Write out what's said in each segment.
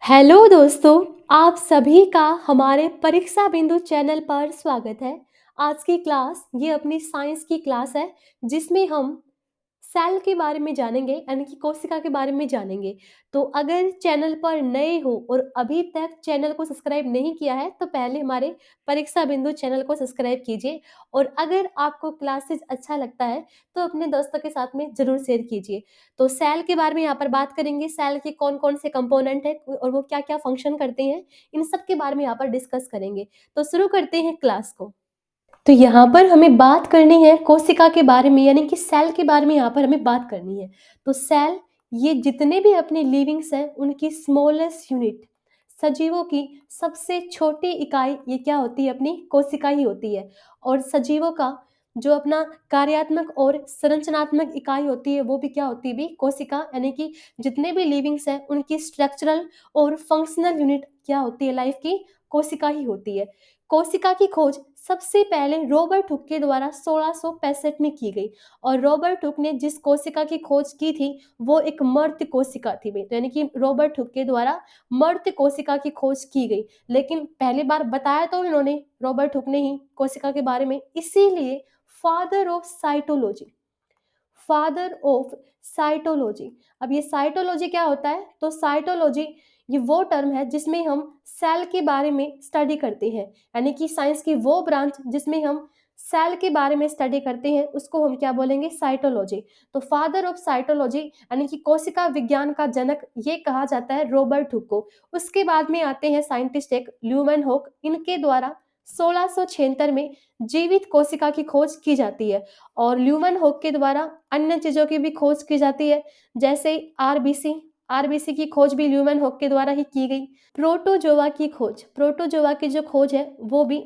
Hello दोस्तों, आप सभी का हमारे परीक्षा बिंदु चैनल पर स्वागत है। आज की क्लास ये अपनी साइंस की क्लास है जिसमें हम सेल के बारे में जानेंगे यानी कि कोशिका के बारे में जानेंगे। तो अगर चैनल पर नए हो और अभी तक चैनल को सब्सक्राइब नहीं किया है तो पहले हमारे परीक्षा बिंदु चैनल को सब्सक्राइब कीजिए और अगर आपको क्लासेस अच्छा लगता है तो अपने दोस्तों के साथ में ज़रूर शेयर कीजिए। तो सेल के बारे में यहाँ पर बात करेंगे, सेल के कौन-कौन से कंपोनेंट हैं और वो क्या-क्या फंक्शन करते हैं, इन सब के बारे में यहाँ पर डिस्कस करेंगे। तो शुरू करते हैं क्लास को। तो यहाँ पर हमें बात करनी है कोशिका के बारे में यानी कि सेल के बारे में यहाँ पर हमें बात करनी है। तो सेल ये जितने भी अपने लिविंग्स हैं उनकी स्मॉलेस्ट यूनिट, सजीवों की सबसे छोटी इकाई ये क्या होती है, अपनी कोशिका ही होती है। और सजीवों का जो अपना कार्यात्मक और संरचनात्मक इकाई होती है वो भी क्या होती है, भी कोशिका, यानी कि जितने भी लिविंग्स हैं उनकी स्ट्रक्चरल और फंक्शनल यूनिट क्या होती है लाइफ की, कोशिका ही होती है। कोशिका की खोज सबसे पहले रॉबर्ट हुक के द्वारा 1665 में की गई और रॉबर्ट हुक ने जिस कोशिका की खोज की थी वो एक मर्त्य कोशिका थी। तो यानी कि रॉबर्ट हुक के द्वारा मर्त्य कोशिका की खोज की गई, लेकिन पहली बार बताया तो इन्होंने रॉबर्ट हुक ने ही कोशिका के बारे में, इसीलिए father of cytology, father of cytology. अब ये साइटोलॉजी क्या होता है, तो साइटोलॉजी ये वो टर्म है जिसमें हम सेल के बारे में स्टडी करते हैं, यानी कि साइंस की वो ब्रांच जिसमें हम सेल के बारे में स्टडी करते हैं उसको हम क्या बोलेंगे, साइटोलॉजी। तो फादर ऑफ साइटोलॉजी यानी कि कोशिका विज्ञान का जनक ये कहा जाता है रॉबर्ट हुक को। उसके बाद में आते हैं साइंटिस्ट एक ल्यूमेन हॉक, इनके द्वारा 1676 में जीवित कोशिका की खोज की जाती है और ल्यूमन हॉक के द्वारा अन्य चीज़ों की भी खोज की जाती है, जैसे आरबीसी। आरबीसी की खोज भी ल्यूमन हॉक के द्वारा ही की गई। प्रोटोजोआ की खोज, प्रोटोजोआ की जो खोज है वो भी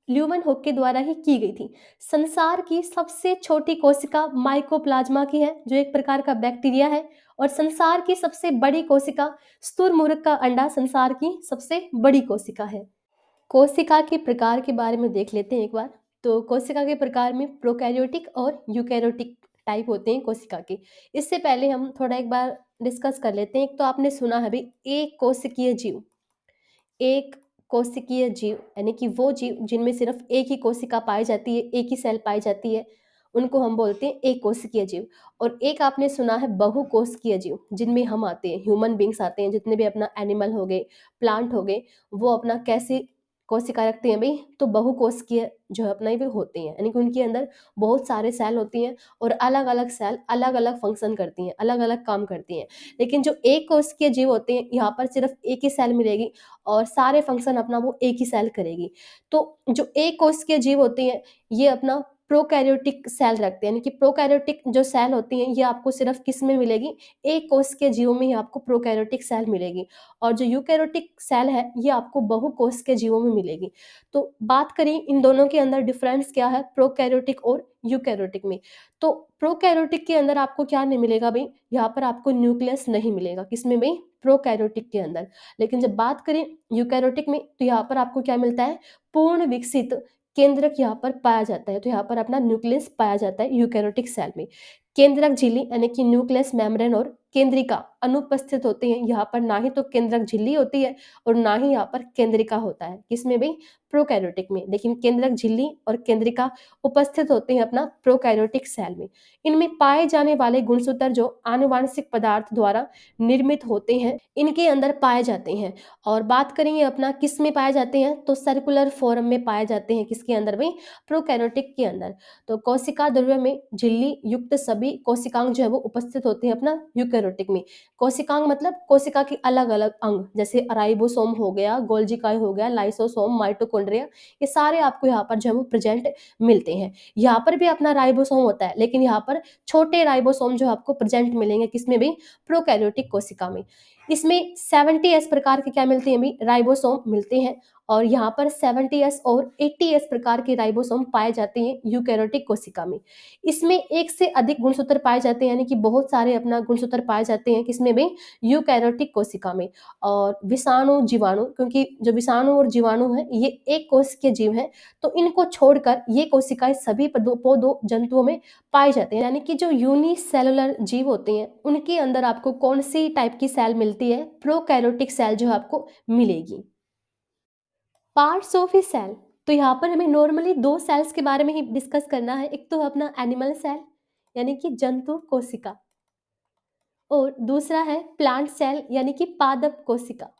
ल्यूमन हॉक के द्वारा ही की गई थी। संसार की सबसे छोटी कोशिका माइकोप्लाज्मा की है जो एक प्रकार का बैक्टीरिया है, और संसार की सबसे बड़ी कोशिका स्तुरमुर्ग का अंडा संसार की सबसे बड़ी कोशिका है। कोशिका के प्रकार के बारे में देख लेते हैं एक बार। तो कोशिका के प्रकार में प्रोकैरियोटिक और यूकैरियोटिक टाइप होते हैं कोशिका के। इससे पहले हम थोड़ा एक बार डिस्कस कर लेते हैं। एक तो आपने सुना है भी एक कोशिकीय जीव, एक कोशिकीय जीव यानी कि वो जीव जिनमें सिर्फ एक ही कोशिका पाई जाती है, एक ही सेल पाई जाती है, उनको हम बोलते हैं एक कोशिकीय जीव। और एक आपने सुना है बहुकोशिकीय जीव, जिनमें हम आते हैं, ह्यूमन बींग्स आते हैं, जितने भी अपना एनिमल हो गए, प्लांट हो गए, वो अपना कैसे कोशिका रखते हैं भाई, तो बहुकोशिकीय जो है अपना ये होते हैं, यानी कि उनके अंदर बहुत सारे सेल होती हैं और अलग अलग सेल अलग अलग फंक्शन करती हैं, अलग अलग काम करती हैं। लेकिन जो एक कोशिकीय जीव होते हैं यहाँ पर सिर्फ एक ही सेल मिलेगी और सारे फंक्शन अपना वो एक ही सेल करेगी। तो जो एक कोशिकीय जीव होते हैं ये अपना प्रोकैरियोटिक सेल रखते हैं, यानी कि प्रोकैरियोटिक जो सेल होती हैं ये आपको सिर्फ किस में मिलेगी, एक कोशिकीय जीवों में ही आपको प्रोकैरियोटिक सेल मिलेगी। और जो यूकैरियोटिक सेल है ये आपको बहुकोशिकीय जीवों में मिलेगी। तो बात करें इन दोनों के अंदर डिफरेंस क्या है, प्रोकैरियोटिक और यूकैरियोटिक में। तो प्रोकैरियोटिक के अंदर आपको क्या नहीं मिलेगा भाई, यहाँ पर आपको न्यूक्लियस नहीं मिलेगा, किसमें भाई, प्रोकैरियोटिक के अंदर। लेकिन जब बात करें यूकैरियोटिक में तो यहाँ पर आपको क्या मिलता है, पूर्ण विकसित केंद्रक यहाँ पर पाया जाता है। तो यहाँ पर अपना न्यूक्लियस पाया जाता है यूकैरियोटिक सेल में। केंद्रक झिल्ली यानी कि न्यूक्लियस मेम्ब्रेन और केंद्रिका अनुपस्थित होते हैं। यहाँ पर ना ही तो केंद्रक झिल्ली होती है और ना ही यहाँ पर केंद्रिका होता है, किसमें भी, प्रोकैरियोटिक में। लेकिन केंद्रक झिल्ली और केंद्रिका उपस्थित होते हैं अपना प्रोकैरियोटिक सेल में। इनमें पाए जाने वाले गुणसूत्र जो आनुवांशिक पदार्थ द्वारा निर्मित होते हैं इनके अंदर पाए जाते हैं। और बात करेंगे अपना किस में पाए जाते हैं, तो सर्कुलर फॉर्म में पाए जाते हैं, किसके अंदर में, प्रोकैरियोटिक के अंदर। तो कोशिका द्रव्य में झिल्ली युक्त सभी कोशिकांग जो है वो उपस्थित होते हैं अपना यूकैरियोटिक में। कोशिकांग मतलब कोशिका के अलग अलग अंग, जैसे राइबोसोम हो गया, गोल्जिकाई हो गया, लाइसोसोम, माइटोकॉन्ड्रिया, ये सारे आपको यहाँ पर जो है वो प्रेजेंट मिलते हैं। यहाँ पर भी अपना राइबोसोम होता है, लेकिन यहाँ पर छोटे राइबोसोम जो आपको प्रेजेंट मिलेंगे किसमें भी, प्रोकैरियोटिक कोशिका में। इसमें 70s प्रकार के क्या मिलते हैं भी, राइबोसोम मिलते हैं। और यहाँ पर 70s और 80s प्रकार के राइबोसोम पाए जाते हैं यूकैरियोटिक कोशिका में। इसमें एक से अधिक गुणसूत्र पाए जाते हैं, यानी कि बहुत सारे अपना गुणसूत्र पाए जाते हैं किसमें भी, यूकैरियोटिक कोशिका में। और विषाणु जीवाणु, क्योंकि जो विषाणु और जीवाणु है ये एक कोश के जीव हैं, तो इनको छोड़कर ये कोशिकाएं सभी पौधों जंतुओं में पाए जाते हैं। यानी कि जो यूनिसेलुलर जीव होते हैं उनके अंदर आपको कौन सी टाइप की सेल मिलती मिलती है, प्रोकैरियोटिक सेल जो है आपको मिलेगी। पार्ट्स ऑफ ए सेल, तो यहाँ पर हमें नॉर्मली दो सेल्स के बारे में ही डिस्कस करना है। एक तो है अपना एनिमल सेल यानी कि जंतु कोशिका, और दूसरा है प्लांट सेल यानी कि पादप कोशिका।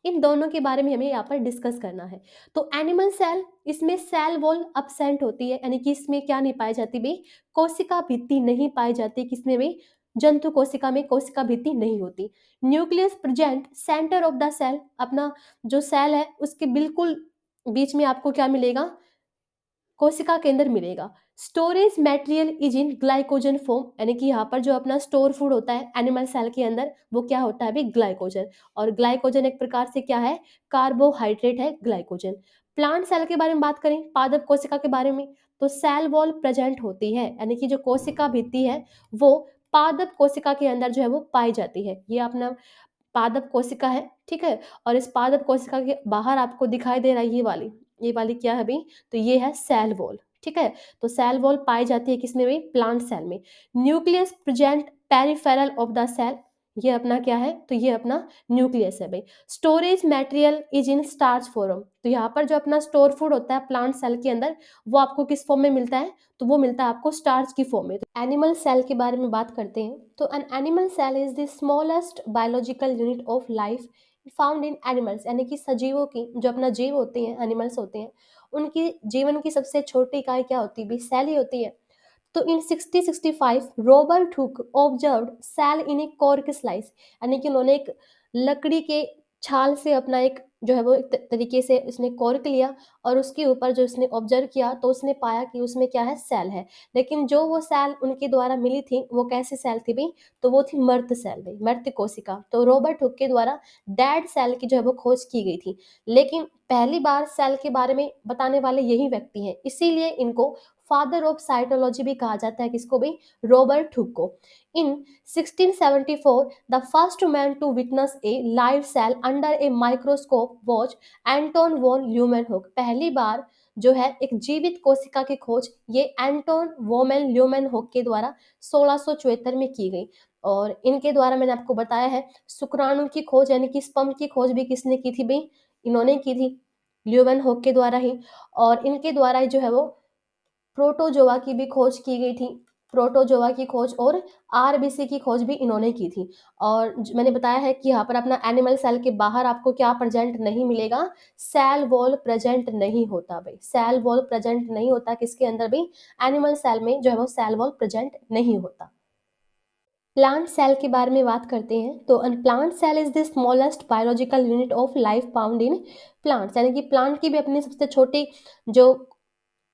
इन दोनों के बारे में हमें यहाँ पर डिस्कस करना है। तो एनिमल सेल, इसमें सेल वॉल अब्सेंट होती है, यानी कि इसमें क्या नहीं पाई जाती भाई, कोशिका भित्ति नहीं पाई जाती। किसमें भाई, जंतु कोशिका में कोशिका भित्ति नहीं होती। Nucleus present centre of the cell, अपना जो सेल है उसके बिल्कुल बीच में आपको क्या मिलेगा, कोशिका के अंदर मिलेगा। Storage material is in glycogen form, यानी कि यहाँ पर जो अपना स्टोर फूड होता है एनिमल सेल के अंदर वो क्या होता है भी, ग्लाइकोजन। और ग्लाइकोजन एक प्रकार से क्या है, कार्बोहाइड्रेट है ग्लाइकोजन। प्लांट सेल के बारे में बात करें, पादप कोशिका के बारे में, तो सेल वॉल प्रेजेंट होती है, यानी कि जो कोशिका भित्ति है वो पादप कोशिका के अंदर जो है वो पाई जाती है। ये अपना पादप कोशिका है, ठीक है। और इस पादप कोशिका के बाहर आपको दिखाई दे रहा है ये वाली क्या है भाई, तो ये है सेल वॉल, ठीक है। तो सेल वॉल पाई जाती है किसमें भाई, प्लांट सेल में। Nucleus present peripheral of the cell, ये अपना क्या है, तो ये अपना न्यूक्लियस है भाई। Storage material is in starch form, तो यहाँ पर जो अपना स्टोर फूड होता है प्लांट सेल के अंदर वो आपको किस फॉर्म में मिलता है, तो वो मिलता है आपको स्टार्च की फॉर्म में। तो एनिमल सेल के बारे में बात करते हैं, तो an animal cell is the smallest biological unit of life found in animals, यानी कि सजीवों की जो अपना जीव होते हैं, एनिमल्स होते हैं, उनकी जीवन की सबसे छोटी इकाई क्या होती है, सेल ही होती है। तो इन 1665 रॉबर्ट हुक ऑब्जर्व्ड सेल इन ए कॉर्क स्लाइस, यानी कि उन्होंने एक लकड़ी के छाल से अपना एक जो है वो एक तरीके से उसने कॉर्क लिया और उसके ऊपर जो उसने ऑब्जर्व किया तो उसने पाया कि उसमें क्या है, सेल है। लेकिन जो वो सेल उनके द्वारा मिली थी वो कैसी सेल थी भाई, तो वो थी मर्त सेल भाई, मर्त कोशिका। तो रॉबर्ट हुक के द्वारा डेड सेल की जो है वो खोज की गई थी, लेकिन पहली बार सेल के बारे में बताने वाले यही व्यक्ति हैं, इसीलिए इनको फादर ऑफ साइटोलॉजी भी कहा जाता है। किसको भी, रॉबर्ट हुक को। In 1674 the first man to witness a live cell under a microscope was Anton van Leeuwenhoek. पहली बार जो है एक जीवित कोशिका की खोज ये एंटोन वोमेन ल्यूमेनहुक के द्वारा 1674 में की गई। और इनके द्वारा मैंने आपको बताया है शुक्राणु की खोज यानी कि स्पर्म की खोज भी किसने की थी भाई, इन्होंने की थी, ल्यूमेनहुक के द्वारा ही। और इनके द्वारा ही जो है वो प्रोटोजोआ की भी खोज की गई थी, प्रोटोजोआ की खोज और आरबीसी की खोज भी इन्होंने की थी। और मैंने बताया है कि यहाँ पर अपना एनिमल सेल के बाहर आपको क्या प्रेजेंट नहीं मिलेगा, सेल वॉल प्रेजेंट नहीं होता भाई, सेल वॉल प्रेजेंट नहीं होता किसके अंदर भी, एनिमल सेल में जो है वो सेल वॉल प्रेजेंट नहीं होता। प्लांट सेल के बारे में बात करते हैं, तो plant cell is the smallest biological unit of life found in plants, यानी कि प्लांट की भी अपनी सबसे छोटी जो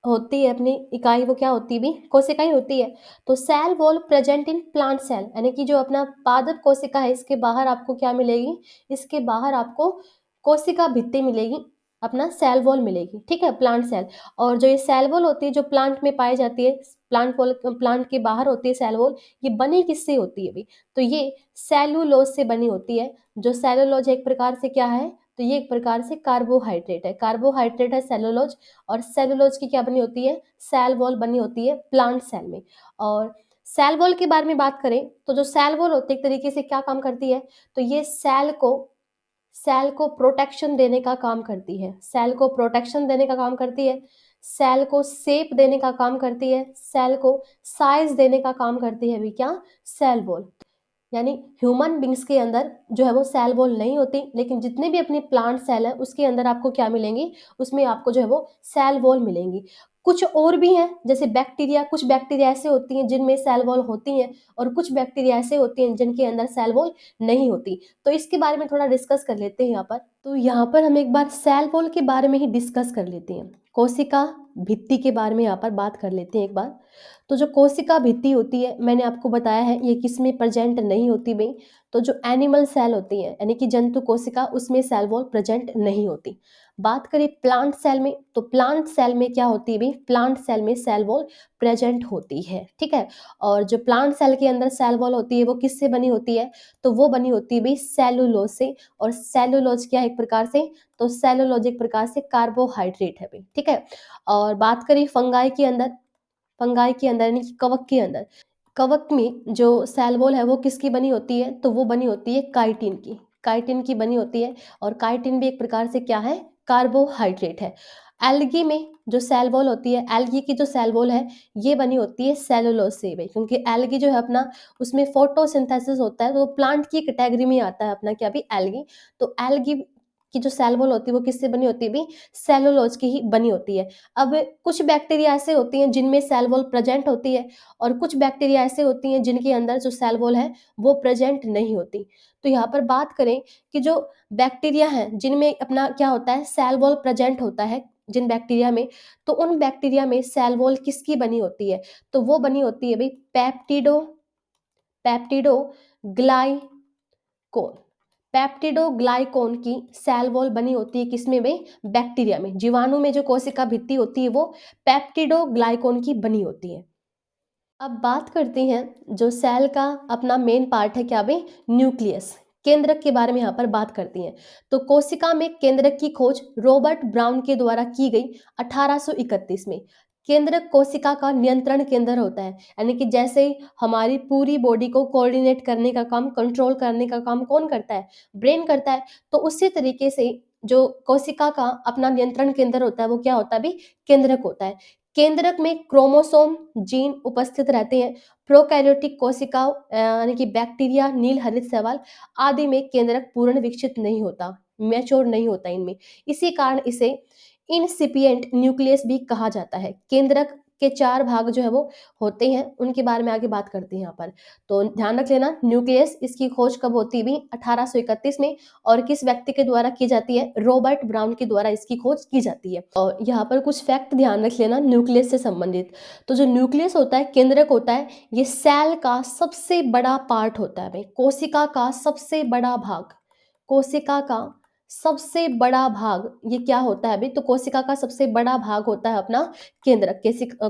होती है अपनी इकाई वो क्या होती है भी, कोशिका ही होती है। तो cell wall present in plant cell, यानी कि जो अपना पादप कोशिका है इसके बाहर आपको क्या मिलेगी, इसके बाहर आपको कोशिका भित्ति मिलेगी, अपना सेल वॉल मिलेगी, ठीक है, प्लांट सेल। और जो ये सेल वॉल होती है जो प्लांट में पाई जाती है, प्लांट के बाहर होती है सेल वॉल, ये बनी किससे होती है भी, तो ये सेलुलोज से बनी होती है। जो सेलुलोज एक प्रकार से क्या है, तो ये एक प्रकार से कार्बोहाइड्रेट है, कार्बोहाइड्रेट है सेलुलोज। और सेलुलोज की क्या बनी होती है, सेल वॉल बनी होती है प्लांट सेल में। और सेल वॉल के बारे में बात करें तो जो सेल वॉल होती है एक तरीके से क्या काम करती है, तो ये सेल को प्रोटेक्शन देने का काम करती है, सेल को प्रोटेक्शन देने का काम करती है, सेल को शेप देने का काम करती है, सेल को साइज देने का काम करती है भी क्या, सेल वॉल। यानी ह्यूमन बींग्स के अंदर जो है वो सेल वॉल नहीं होती, लेकिन जितने भी अपने प्लांट सेल है उसके अंदर आपको क्या मिलेंगी, उसमें आपको जो है वो सेल वॉल मिलेंगी। कुछ और भी हैं जैसे बैक्टीरिया, कुछ बैक्टीरिया ऐसे होती हैं जिनमें सेल वॉल होती हैं और कुछ बैक्टीरिया ऐसे होती हैं जिनके अंदर सेल वॉल नहीं होती। तो इसके बारे में थोड़ा डिस्कस कर लेते हैं यहाँ पर। तो यहाँ पर हम एक बार सेल वॉल के बारे में ही डिस्कस कर लेते हैं, कोशिका भित्ति के बारे में यहाँ पर बात कर लेते हैं एक बार। तो जो कोशिका भित्ति होती है मैंने आपको बताया है ये किस में प्रेजेंट नहीं होती भाई, तो जो एनिमल सेल होती है यानी कि जंतु कोशिका उसमें सेल वॉल प्रेजेंट नहीं होती। बात करें प्लांट सेल में, तो प्लांट सेल में क्या होती है भाई, प्लांट सेल में सेल वॉल प्रेजेंट होती है, ठीक है। और जो प्लांट सेल के अंदर सेल वॉल होती है वो किससे बनी होती है, तो वो बनी होती है भाई सेलुलोज से। और सेलुलोज क्या है एक प्रकार से, तो सेलुलोज एक प्रकार से कार्बोहाइड्रेट है भाई, ठीक है। और बात करें फंगाई के अंदर, फंगाई के अंदर यानी कि कवक के अंदर, कवक में जो सेल वॉल है वो किसकी बनी होती है? तो वो बनी होती है काइटिन की, काइटिन की बनी होती है और काइटिन भी एक प्रकार से क्या है? कार्बोहाइड्रेट है। एल्गी में जो सेल वॉल होती है, एल्गी की जो सेल वॉल है, ये बनी होती है सेलुलोज से भी, क्योंकि एल्गी जो है अपना उसमें फोटोसिंथेसिस होता है, तो प्लांट की कैटेगरी में आता है अपना क्या भी? एल्गी। तो एल्गी की जो सेल वॉल होती है वो किससे बनी होती है भी? सेलुलोज की ही बनी होती है। अब कुछ बैक्टीरिया ऐसे होती हैं जिनमें सेल वॉल प्रेजेंट होती है और कुछ बैक्टीरिया ऐसे होती हैं जिनके अंदर जो सेल वॉल है वो प्रेजेंट नहीं होती। तो यहाँ पर बात करें कि जो बैक्टीरिया हैं जिनमें अपना क्या होता है? सेल वॉल प्रेजेंट होता है जिन बैक्टीरिया में, तो उन बैक्टीरिया में सेल वॉल किसकी बनी होती है? तो वो बनी होती है भई पेप्टिडो पेप्टिडो ग्लाइकोन। पेप्टिडोग्लाइकोन की सेल वॉल बनी होती है किसमें बे? बैक्टीरिया में। जीवाणु में जो कोशिका भित्ति होती है वो पेप्टिडोग्लाइकोन की बनी होती है। अब बात करते हैं जो सेल का अपना मेन पार्ट है क्या बे? न्यूक्लियस। केंद्रक के बारे में यहाँ पर बात करती हैं। तो कोशिका में केंद्रक की खोज रॉबर्ट ब्राउन के द्वारा की गई 1831 में। केंद्रक कोशिका का नियंत्रण केंद्र होता है, यानी कि जैसे हमारी पूरी बॉडी को कोऑर्डिनेट करने का काम, कंट्रोल करने का काम कौन करता है? ब्रेन करता है। तो उसी तरीके से जो कोशिका का अपना नियंत्रण केंद्र होता है वो क्या होता है भी? केंद्रक होता है। केंद्रक में क्रोमोसोम, जीन उपस्थित रहते हैं। प्रोकैरियोटिक कोशिकाओं यानी कि बैक्टीरिया, नील हरित शैवाल आदि में केंद्रक पूर्ण विकसित नहीं होता, मैच्योर नहीं होता इनमें। इसी कारण इसे इनसिपिएंट न्यूक्लियस भी कहा जाता है। केंद्रक के 4 भाग जो है वो होते हैं, उनके बारे में आगे बात करते हैं यहाँ पर। तो ध्यान रख लेना, न्यूक्लियस इसकी खोज कब होती है भी? 1831 में। और किस व्यक्ति के द्वारा की जाती है? रॉबर्ट ब्राउन के द्वारा इसकी खोज की जाती है। और यहाँ पर कुछ फैक्ट ध्यान रख लेना न्यूक्लियस से संबंधित। तो जो न्यूक्लियस होता है, केंद्रक होता है, ये सेल का सबसे बड़ा पार्ट होता है भाई, कोशिका का सबसे बड़ा भाग। कोशिका का सबसे बड़ा भाग ये क्या होता है अभी? तो कोशिका का सबसे बड़ा भाग होता है अपना केंद्रक।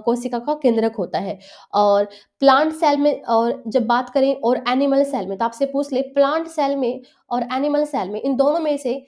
कोशिका का केंद्रक होता है। और प्लांट सेल में, और जब बात करें और एनिमल सेल में, तो आपसे पूछ ले प्लांट सेल में और एनिमल सेल में, इन दोनों में से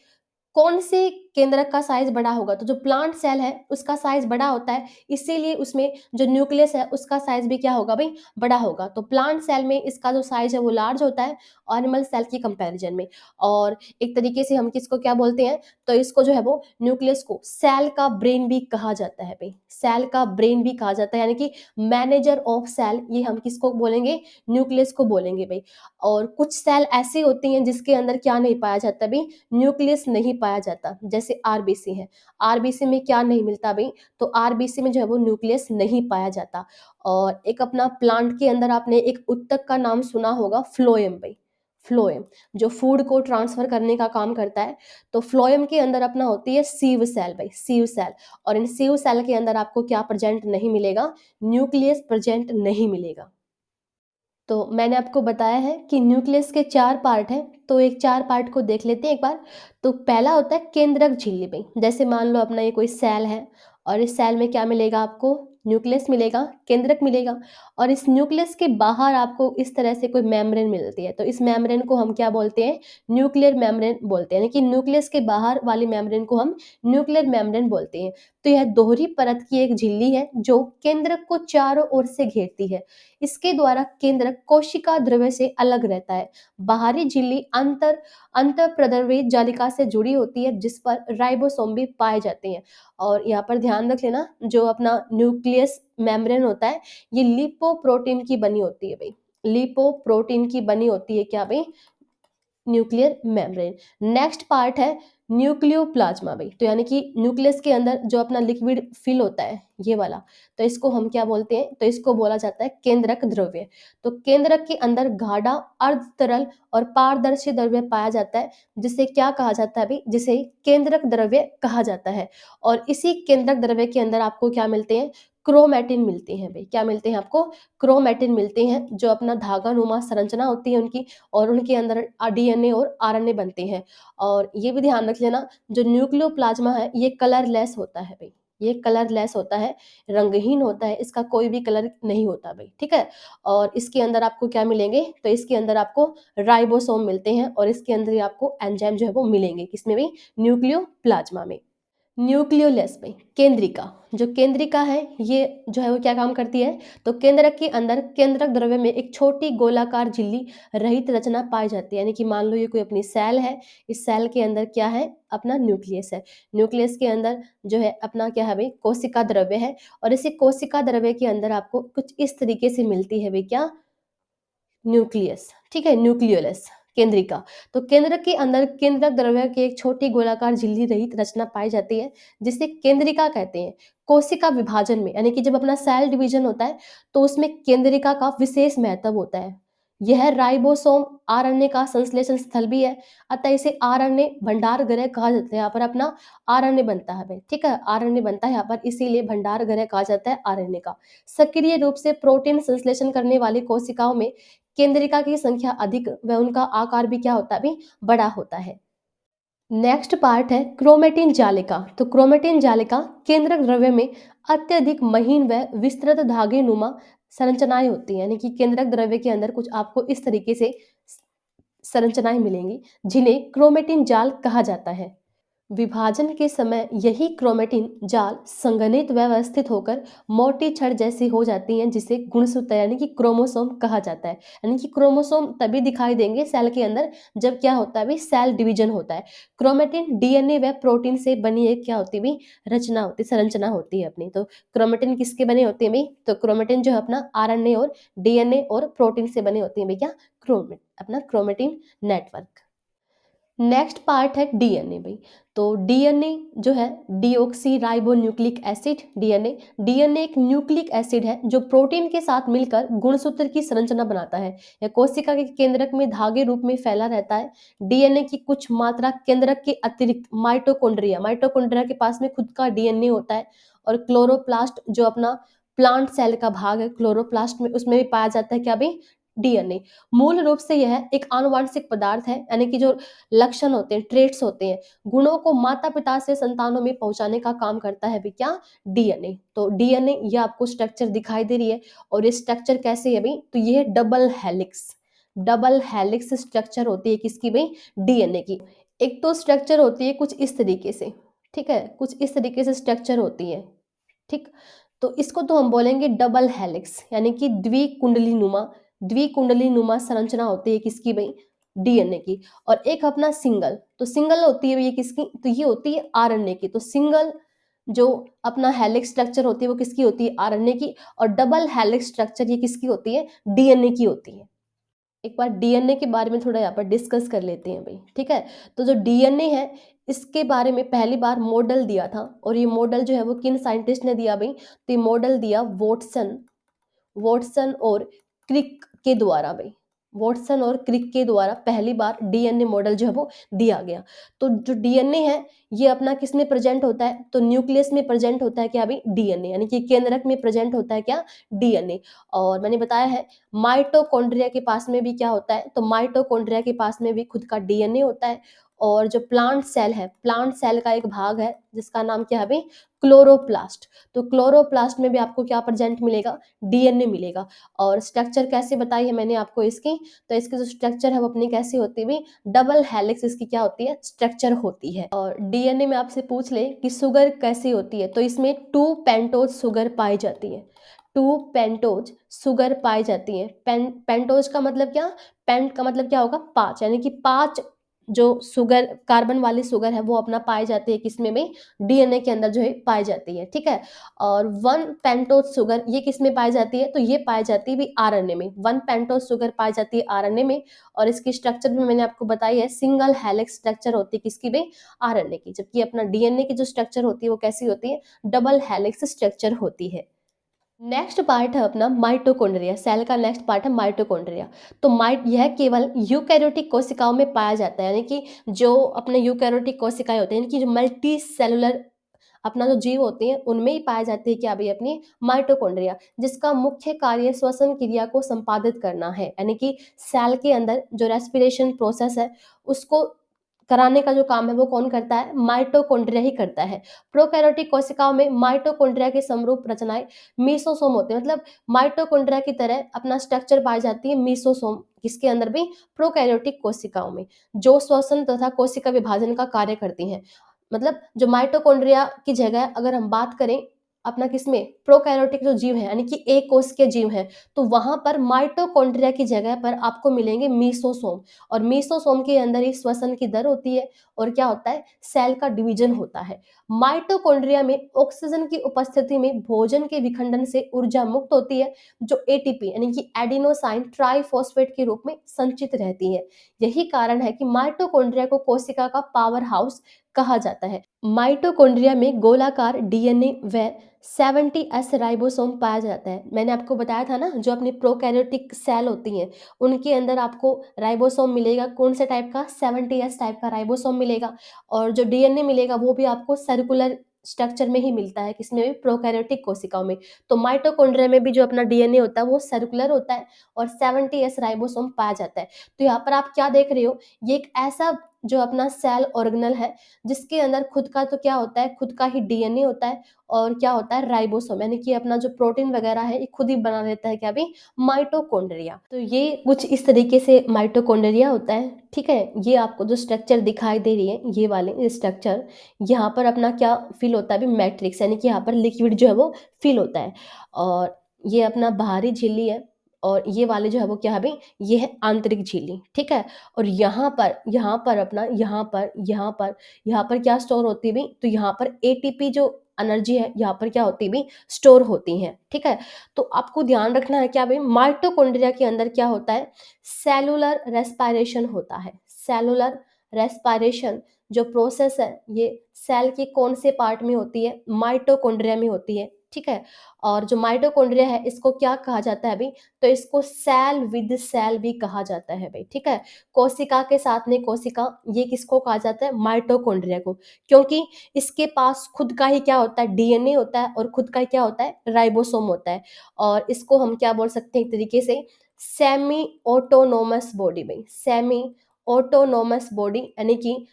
कौन से केंद्रक का साइज बड़ा होगा? तो जो प्लांट सेल है उसका साइज बड़ा होता है, इसीलिए उसमें जो न्यूक्लियस है उसका साइज भी क्या होगा भाई? बड़ा होगा। तो प्लांट सेल में इसका जो साइज है वो लार्ज होता है एनिमल सेल की कंपैरिजन में। और एक तरीके से हम किसको क्या बोलते हैं? तो इसको जो है वो न्यूक्लियस को सेल का ब्रेन भी कहा जाता है भाई, सेल का ब्रेन भी कहा जाता है, यानी कि मैनेजर ऑफ सेल, ये हम किसको बोलेंगे? न्यूक्लियस को बोलेंगे भाई। और कुछ सेल ऐसी होती हैं जिसके अंदर क्या नहीं पाया जाता भाई? न्यूक्लियस नहीं पाया जाता, जैसे आरबीसी है। आरबीसी में क्या नहीं मिलता भाई? तो आरबीसी में जो है वो न्यूक्लियस नहीं पाया जाता। और एक अपना प्लांट के अंदर आपने एक उत्तक का नाम सुना होगा, फ्लोएम भाई, फ्लोएम, जो फूड को ट्रांसफर करने का काम करता है। तो फ्लोएम के अंदर अपना होती है सीव सेल भाई, सीव सेल। और इन सीव सेल के अंदर आपको क्या प्रेजेंट नहीं मिलेगा? न्यूक्लियस प्रेजेंट नहीं मिलेगा। तो मैंने आपको बताया है कि न्यूक्लियस के 4 पार्ट हैं, तो एक 4 पार्ट को देख लेते हैं एक बार। तो पहला होता है केंद्रक झिल्ली में। जैसे मान लो अपना ये कोई सेल है और इस सेल में क्या मिलेगा आपको? न्यूक्लियस मिलेगा, केंद्रक मिलेगा। और इस न्यूक्लियस के बाहर आपको इस तरह से कोई मेम्ब्रेन मिलती है, तो इस मेम्ब्रेन को हम क्या बोलते हैं? न्यूक्लियर मेम्ब्रेन बोलते हैं, यानी कि न्यूक्लियस के बाहर वाली मेम्ब्रेन को हम न्यूक्लियर मेम्ब्रेन बोलते हैं। तो यह दोहरी परत की एक झिल्ली है जो केंद्रक को चारों ओर से घेरती है। इसके द्वारा केंद्रक कोशिका द्रव्य से अलग रहता है। बाहरी झिल्ली अंतःप्रद्रवी जालिका से जुड़ी होती है जिस पर राइबोसोम भी पाए जाते हैं। और यहाँ पर ध्यान रख लेना, जो अपना न्यूक्लियस मेम्ब्रेन होता है ये लिपोप्रोटीन की बनी होती है भाई, लिपोप्रोटीन की बनी होती है क्या भाई? Nuclear membrane. नेक्स्ट पार्ट है न्यूक्लियोप्लाज्मा भाई, तो यानी कि न्यूक्लियस के अंदर जो अपना लिक्विड फिल होता है ये वाला, तो इसको हम क्या बोलते हैं? तो इसको बोला जाता है केंद्रक द्रव्य। तो केंद्रक के अंदर गाढ़ा, अर्ध तरल और पारदर्शी द्रव्य पाया जाता है, जिसे क्या कहा जाता है भाई? जिसे केंद्रक द्रव्य कहा जाता है। और इसी केंद्रक द्रव्य के अंदर आपको क्या मिलते हैं? क्रोमैटिन मिलते हैं भाई। क्या मिलते हैं आपको? क्रोमैटिन मिलते हैं, जो अपना धागा नुमा संरचना होती है उनकी, और उनके अंदर डीएनए और आरएनए बनते हैं। और ये भी ध्यान रख लेना, जो न्यूक्लियोप्लाज्मा है ये कलरलेस होता है भाई, ये कलरलेस होता है, रंगहीन होता है, इसका कोई भी कलर नहीं होता भाई, ठीक है। और इसके अंदर आपको क्या मिलेंगे? तो इसके अंदर आपको राइबोसोम मिलते हैं और इसके अंदर ही आपको एंजाइम जो है वो मिलेंगे, किसमें भी? न्यूक्लियोप्लाज्मा में। न्यूक्लियोलस में केंद्रिका, जो केंद्रिका है ये जो है वो क्या काम करती है, तो केंद्रक के अंदर केंद्रक द्रव्य में एक छोटी गोलाकार झिल्ली रहित रचना पाई जाती है। यानी कि मान लो ये कोई अपनी सेल है, इस सेल के अंदर क्या है, अपना न्यूक्लियस है। न्यूक्लियस के अंदर जो है अपना क्या है भाई, कोशिका द्रव्य है। और इसी कोशिका द्रव्य के अंदर आपको कुछ इस तरीके से मिलती है भाई, क्या, न्यूक्लियस, ठीक है, न्यूक्लियोलस, केंद्रिका। तो केंद्र के अंदर केंद्रक द्रव्य की एक छोटी गोलाकार झिल्ली रहित रचना पाई जाती है, जिसे केंद्रिका कहते हैं। कोशिका विभाजन में, यानी कि जब अपना सेल डिवीजन होता है तो उसमें केंद्रिका का विशेष महत्व होता है। यह राइबोसोम आरएनए का संश्लेषण स्थल भी है, अतः इसे आरएनए भंडार गृह कहा जाता है। यहाँ पर अपना आरएनए बनता है भाई, ठीक है, आरएनए बनता है यहाँ पर, इसीलिए भंडार गृह कहा जाता है आरएनए का। सक्रिय रूप से प्रोटीन संश्लेषण करने वाली कोशिकाओं में केंद्रिका की संख्या अधिक व उनका आकार भी क्या होता है भी, बड़ा होता है। नेक्स्ट पार्ट है क्रोमेटिन जालिका। तो क्रोमेटिन जालिका केंद्रक द्रव्य में अत्यधिक महीन व विस्तृत धागे नुमा संरचनाएं होती हैं। यानी कि केंद्रक द्रव्य के अंदर कुछ आपको इस तरीके से संरचनाएं मिलेंगी, जिन्हें क्रोमेटिन जाल कहा जाता है। विभाजन के समय यही क्रोमेटिन जाल संघनित व्यवस्थित होकर मोटी छड़ जैसी हो जाती हैं, जिसे गुणसूत्र यानी कि क्रोमोसोम कहा जाता है। यानी कि क्रोमोसोम तभी दिखाई देंगे सेल के अंदर जब क्या होता है भी, सेल डिवीजन होता है। क्रोमेटिन डीएनए व प्रोटीन से बनी एक क्या होती है भी, रचना होती, संरचना होती है अपनी। तो क्रोमेटिन किसके बने होते हैं भी, तो क्रोमेटिन जो है अपना आरएनए और डीएनए और प्रोटीन से बने होते हैं भी, क्या, क्रोमेट अपना क्रोमेटिन नेटवर्क। नेक्स्ट पार्ट है डीएनए भाई। तो डीएनए जो है deoxy ribo nucleic acid, DNA DNA एक न्यूक्लिक एसिड है जो प्रोटीन के साथ मिलकर गुणसूत्र की संरचना बनाता है। यह कोशिका के केंद्रक में धागे रूप में फैला रहता है। डीएनए की कुछ मात्रा केंद्रक के अतिरिक्त माइटोकॉन्ड्रिया, माइटोकॉन्ड्रिया के पास में खुद का डीएनए होता है। और क्लोरोप्लास्ट जो अपना प्लांट सेल का भाग है, क्लोरोप्लास्ट में उसमें भी पाया जाता है क्या भी, डीएनए। मूल रूप से यह एक आनुवांशिक पदार्थ है, यानी कि जो लक्षण होते हैं, ट्रेट्स होते हैं, गुणों को माता पिता से संतानों में पहुंचाने का काम करता है भी, क्या, डीएनए। तो डीएनए ये आपको स्ट्रक्चर दिखाई दे रही है। और ये स्ट्रक्चर कैसे है भाई, तो ये double helix, double helix structure होती है किसकी भाई, डीएनए की। एक तो स्ट्रक्चर होती है कुछ इस तरीके से, ठीक है, कुछ इस तरीके से स्ट्रक्चर होती है, ठीक। तो इसको तो हम बोलेंगे डबल हेलिक्स, यानी कि द्विकुंडली नुमा, द्विकुंडली नुमा संरचना होती है किसकी भाई, डीएनए की। और एक अपना सिंगल, तो सिंगल होती है ये किसकी, तो ये होती है आरएनए की। तो सिंगल जो अपना हेलिक्स स्ट्रक्चर होती है वो किसकी होती है, आरएनए की। और डबल हेलिक्स स्ट्रक्चर ये किसकी होती है, डीएनए की होती है। एक बार डीएनए के बारे में थोड़ा यहाँ पर डिस्कस कर लेते हैं भाई, ठीक है। तो जो डीएनए है इसके बारे में पहली बार मॉडल दिया था, और ये मॉडल जो है वो किन साइंटिस्ट ने दिया भाई, तो ये मॉडल दिया वॉटसन, वॉटसन और क्रिक के द्वारा भाई। वॉटसन और क्रिक के द्वारा पहली बार डीएनए मॉडल जो है वो दिया गया। तो जो डीएनए है ये अपना किस में प्रेजेंट होता है, तो न्यूक्लियस में प्रेजेंट होता है क्या भाई, डीएनए, यानी कि केंद्रक में प्रेजेंट होता है क्या, डीएनए। और मैंने बताया है माइटोकॉन्ड्रिया के पास में भी क्या होता है, तो माइटोकॉन्ड्रिया के पास में भी खुद का डीएनए होता है। और जो प्लांट सेल है, प्लांट सेल का एक भाग है जिसका नाम क्या है भाई, क्लोरोप्लास्ट। तो क्लोरोप्लास्ट में भी आपको क्या प्रेजेंट मिलेगा, डीएनए मिलेगा। और स्ट्रक्चर कैसे बताई है मैंने आपको इसकी, तो इसकी जो स्ट्रक्चर है वो अपनी कैसी होती है भाई, डबल हेलिक्स इसकी क्या होती है, स्ट्रक्चर होती है। और डीएनए में आपसे पूछ ले कि शुगर कैसी होती है, तो इसमें 2 पेंटोज शुगर पाई जाती है, 2 पेंटोज शुगर पाई जाती है। पेंटोज का मतलब क्या, पेंट का मतलब क्या होगा, 5, यानी कि 5 जो शुगर, कार्बन वाली शुगर है वो अपना पाई जाती है किसमें में, डीएनए के अंदर जो है पाई जाती है, ठीक है। और 1 पेंटोज शुगर ये किस में पाई जाती है, तो ये पाई जाती है भी आरएनए में, 1 पेंटोज शुगर पाई जाती है आरएनए में। और इसकी स्ट्रक्चर भी मैंने आपको बताई है, सिंगल हेलिक्स स्ट्रक्चर होती है किसकी भी, आरएनए की। जबकि अपना डीएनए की जो स्ट्रक्चर होती है वो कैसी होती है, डबल हेलिक्स स्ट्रक्चर होती है। नेक्स्ट पार्ट है अपना माइटोकॉन्ड्रिया, सेल का नेक्स्ट पार्ट है माइटोकॉन्ड्रिया। तो माइट यह केवल यूकैरियोटिक कोशिकाओं में पाया जाता है, यानी कि जो अपने यूकैरियोटिक कोशिकाएं होते हैं, यानी कि जो मल्टी सेलुलर अपना जो जीव होते हैं उनमें ही पाए जाते हैं क्या भाई, अपनी माइटोकॉन्ड्रिया, जिसका मुख्य कार्य श्वसन क्रिया को संपादित करना है। यानी कि सेल के अंदर जो रेस्पिरेशन प्रोसेस है उसको कराने का जो काम है वो कौन करता है, माइटोकॉन्ड्रिया ही करता है। प्रोकैरियोटिक कोशिकाओं में माइटोकॉन्ड्रिया के समरूप रचनाएं मीसोसोम होते हैं, मतलब माइटोकॉन्ड्रिया की तरह अपना स्ट्रक्चर पाई जाती है मीसोसोम किसके अंदर भी, प्रोकैरियोटिक कोशिकाओं में, जो श्वसन तथा कोशिका विभाजन का कार्य करती हैं। मतलब जो माइटोकॉन्ड्रिया की जगह अगर हम बात करें अपना किसमें, प्रोकैरियोटिक जो जीव है यानी कि एक कोष के जीव हैं, तो वहां पर माइटोकॉन्ड्रिया की जगह पर आपको मिलेंगे मीसोसोम। और मीसोसोम के अंदर ही श्वसन की दर होती है और क्या होता है, सेल का डिवीजन होता है। माइटोकॉन्ड्रिया में ऑक्सीजन की उपस्थिति में भोजन के विखंडन से ऊर्जा मुक्त होती है, जो एटीपी यानी कि एडिनोसाइन ट्राइफॉस्फेट के रूप में संचित रहती है। यही कारण है कि माइटोकॉन्ड्रिया को कोशिका का पावर हाउस कहा जाता है। माइटोकॉन्ड्रिया में गोलाकार डीएनए व 70s राइबोसोम पाया जाता है। मैंने आपको बताया था ना, जो अपनी प्रोकैरियोटिक सेल होती हैं उनके अंदर आपको राइबोसोम मिलेगा, कौन से टाइप का, 70s टाइप का राइबोसोम मिलेगा। और जो डीएनए मिलेगा वो भी आपको सर्कुलर स्ट्रक्चर में ही मिलता है, किसमें भी, प्रोकैरियोटिक कोशिकाओं में। तो माइटोकॉन्ड्रिया में भी जो अपना डीएनए होता है वो सर्कुलर होता है और 70s राइबोसोम पाया जाता है। तो यहाँ पर आप क्या देख रहे हो, ये एक ऐसा जो अपना सेल ऑर्गेनल है जिसके अंदर खुद का तो क्या होता है, खुद का ही डीएनए होता है और क्या होता है, राइबोसोम यानी कि अपना जो प्रोटीन वगैरह है ये खुद ही बना लेता है, क्या भी, माइटोकॉन्ड्रिया। तो ये कुछ इस तरीके से माइटोकॉन्ड्रिया होता है। ठीक है, ये आपको जो स्ट्रक्चर दिखाई दे रही है ये वाले स्ट्रक्चर, यहाँ पर अपना क्या फिल होता है अभी, मैट्रिक्स यानी कि यहाँ पर लिक्विड जो है वो फिल होता है। और ये अपना बाहरी झिल्ली है और ये वाले जो है वो क्या है भाई, ये है आंतरिक झिल्ली। ठीक है, और यहाँ पर अपना यहाँ पर क्या स्टोर होती है भाई, तो यहाँ पर एटीपी जो एनर्जी है यहाँ पर क्या होती है भाई, स्टोर होती है। ठीक है, तो आपको ध्यान रखना है क्या भाई, माइटोकॉन्ड्रिया के अंदर क्या होता है, सेलुलर रेस्पायरेशन होता है। सेलुलर रेस्पायरेशन जो प्रोसेस है ये सेल के कौन से पार्ट में होती है, माइटोकॉन्ड्रिया में होती है। ठीक है, और जो माइटोकॉन्ड्रिया है इसको क्या कहा जाता है भाई, तो इसको सेल विद सेल भी कहा जाता है भाई। ठीक है, कोशिका के साथ में कोशिका, ये किसको कहा जाता है, माइटोकॉन्ड्रिया को, क्योंकि इसके पास खुद का ही क्या होता है, डीएनए होता है और खुद का ही क्या होता है, राइबोसोम होता है। और इसको हम क्या बोल सकते हैं एक तरीके से, सेमी ऑटोनोमस बॉडी में, सेमी ऑटोनोमस बॉडी यानी कि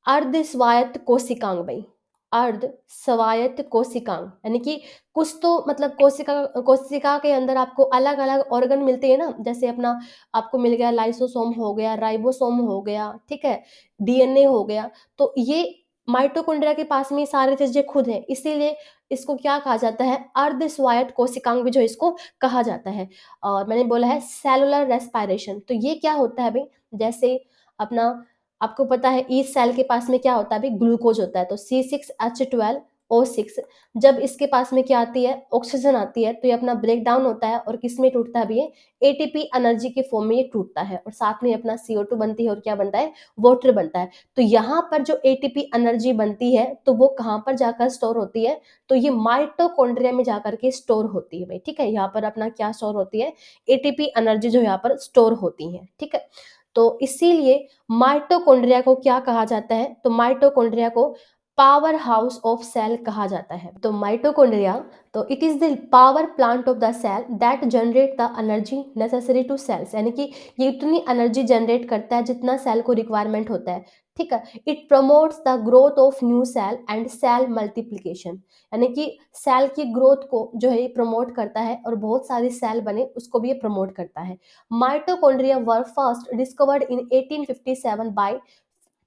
अर्ध स्वायत्त कोशिकांग भाई, अर्ध स्वायत्त कोशिकांग यानी कि कुछ तो मतलब कोशिका कोशिका के अंदर आपको अलग अलग ऑर्गन मिलते हैं ना, जैसे अपना आपको मिल गया लाइसोसोम हो गया, राइबोसोम हो गया, ठीक है, डीएनए हो गया। तो ये माइटोकॉन्ड्रिया के पास में ये सारी चीजें खुद है, इसीलिए इसको क्या कहा जाता है, अर्ध स्वायत्त कोशिकांग भी जो इसको कहा जाता है। और मैंने बोला है सेलुलर रेस्पायरेशन, तो ये क्या होता है भाई, जैसे अपना आपको पता है ईस्ट सेल के पास में क्या होता है, ग्लूकोज होता है, तो C6H12O6, जब इसके पास में क्या आती है, ऑक्सीजन आती है, तो ये अपना ब्रेक डाउन होता है और किस में टूटता है भी, ये एटीपी एनर्जी के फॉर्म में ये टूटता है और साथ में अपना CO2 बनती है और क्या बनता है, वाटर बनता है। तो यहाँ पर जो एटीपी एनर्जी बनती है तो वो कहाँ पर जाकर स्टोर होती है, तो ये माइटोकॉन्ड्रिया में जाकर के स्टोर होती है भाई। ठीक है, यहाँ पर अपना क्या स्टोर होती है, एटीपी एनर्जी जो यहाँ पर स्टोर होती है। ठीक है, तो इसीलिए माइटोकॉन्ड्रिया को क्या कहा जाता है, तो माइटोकॉन्ड्रिया को पावर हाउस ऑफ सेल कहा जाता है। तो माइटोकॉन्ड्रिया, तो it is the power plant of the cell that generate the energy necessary to cells, यानी कि ये इतनी एनर्जी जनरेट करता है जितना सेल को रिक्वायरमेंट होता है। ठीक है, it promotes the growth of new cell and cell multiplication, यानी कि सेल की ग्रोथ को जो है ये प्रमोट करता है और बहुत सारी सेल बने उसको भी ये प्रमोट करता है। Mitochondria were first discovered in 1857 by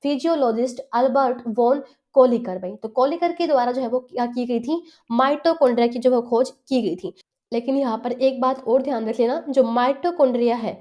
physiologist Albert von Kolliker भाई। तो कोलिकर के द्वारा जो है वो क्या की गई थी, माइटोकॉन्ड्रिया की जो है खोज की गई थी। लेकिन यहाँ पर एक बात और ध्यान रख लेना, जो माइटोकॉन्ड्रिया है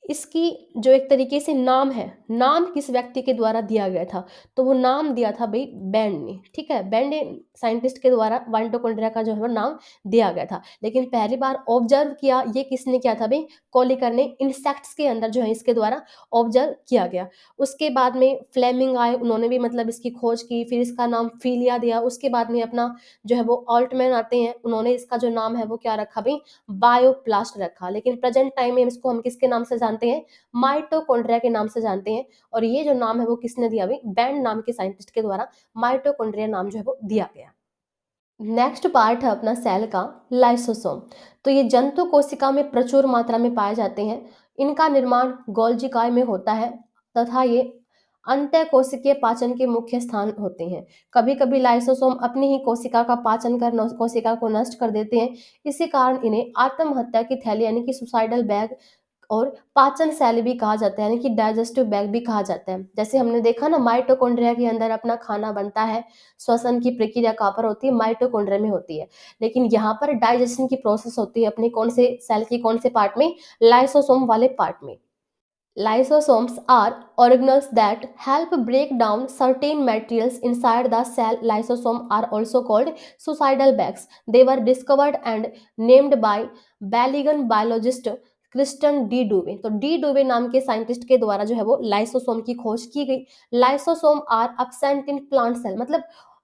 इसकी जो एक तरीके से नाम है, नाम किस व्यक्ति के द्वारा दिया गया था, तो वो नाम दिया था भाई बैंड ने। ठीक है, बैंड साइंटिस्ट के द्वारा माइटोकॉन्ड्रिया का जो है वो नाम दिया गया था। लेकिन पहली बार ऑब्जर्व किया ये किसने किया था भाई, कोलिकर ने, इंसेक्ट्स के अंदर जो है इसके द्वारा ऑब्जर्व किया गया। उसके बाद में फ्लेमिंग आए, उन्होंने भी मतलब इसकी खोज की, फिर इसका नाम फीलिया दिया। उसके बाद में अपना जो है वो ऑल्टमैन आते हैं, उन्होंने इसका जो नाम है वो क्या रखा भाई, बायोप्लास्ट रखा। लेकिन प्रेजेंट टाइम में इसको हम किसके नाम से जानते हैं, माइटोकॉन्ड्रिया के नाम से जानते हैं। और ये जो नाम है वो किसने दिया भाई, बैंड नाम के साइंटिस्ट के द्वारा माइटोकॉन्ड्रिया नाम जो है वो दिया गया। नेक्स्ट पार्ट है अपना सेल का, लाइसोसोम। तो ये जंतु कोशिका में प्रचुर मात्रा में पाए जाते हैं। इनका निर्माण गोल्जी काय में होता है तथा ये अंतःकोशिकीय पाचन के मुख्य स्थान होते हैं। कभी कभी लाइसोसोम अपनी ही कोशिका का पाचन कर कोशिका को नष्ट कर देते हैं। इसी कारण इन्हें आत्महत्या की थैली यानी कि सुसाइडल बैग और पाचन सेल भी कहा जाता है, यानी कि डाइजेस्टिव बैग भी कहा जाता है। जैसे हमने देखा ना, माइटोकॉन्ड्रिया के अंदर अपना खाना बनता है, श्वसन की प्रक्रिया कहाँ पर होती है, माइटोकॉन्ड्रिया में होती है। लेकिन यहाँ पर डाइजेशन की प्रोसेस होती है अपने कौन से सेल की कौन से पार्ट में, लाइसोसोम वाले पार्ट में। Lysosomes are organelles that help break down certain materials inside the cell. Lysosomes are also called suicidal bags. They were discovered and named by Belgian biologist Christian de Duve. तो de डूवे नाम के scientist के द्वारा जो है वो lysosome की खोज की गई। Lysosome are absent in plant cell, मतलब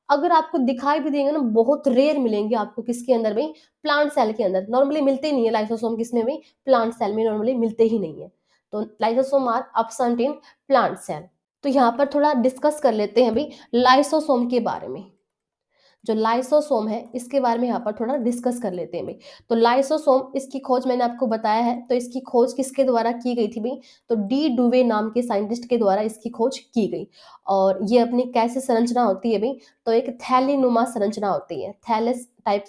अगर आपको दिखाई भी देंगे ना, बहुत रेयर मिलेंगे आपको किसके अंदर में, प्लांट सेल के अंदर। नॉर्मली मिलते ही नहीं है लाइसोसोम, किसमें भी, प्लांट सेल में नॉर्मली मिलते ही नहीं है। तो lysosome are absent in plant cell. तो यहाँ पर थोड़ा डिस्कस कर लेते हैं अभी लाइसोसोम के बारे में। जो लाइसोसोम है इसके बारे में यहाँ पर थोड़ा डिस्कस कर लेते हैं भाई। तो लाइसोसोम, इसकी खोज मैंने आपको बताया है। तो इसकी खोज किसके द्वारा की गई थी भाई, तो डी डुवे नाम के साइंटिस्ट के द्वारा इसकी खोज की गई। और ये अपनी कैसे संरचना होती है भाई, तो एक थैलीनुमा संरचना होती है, थैलेस टाइप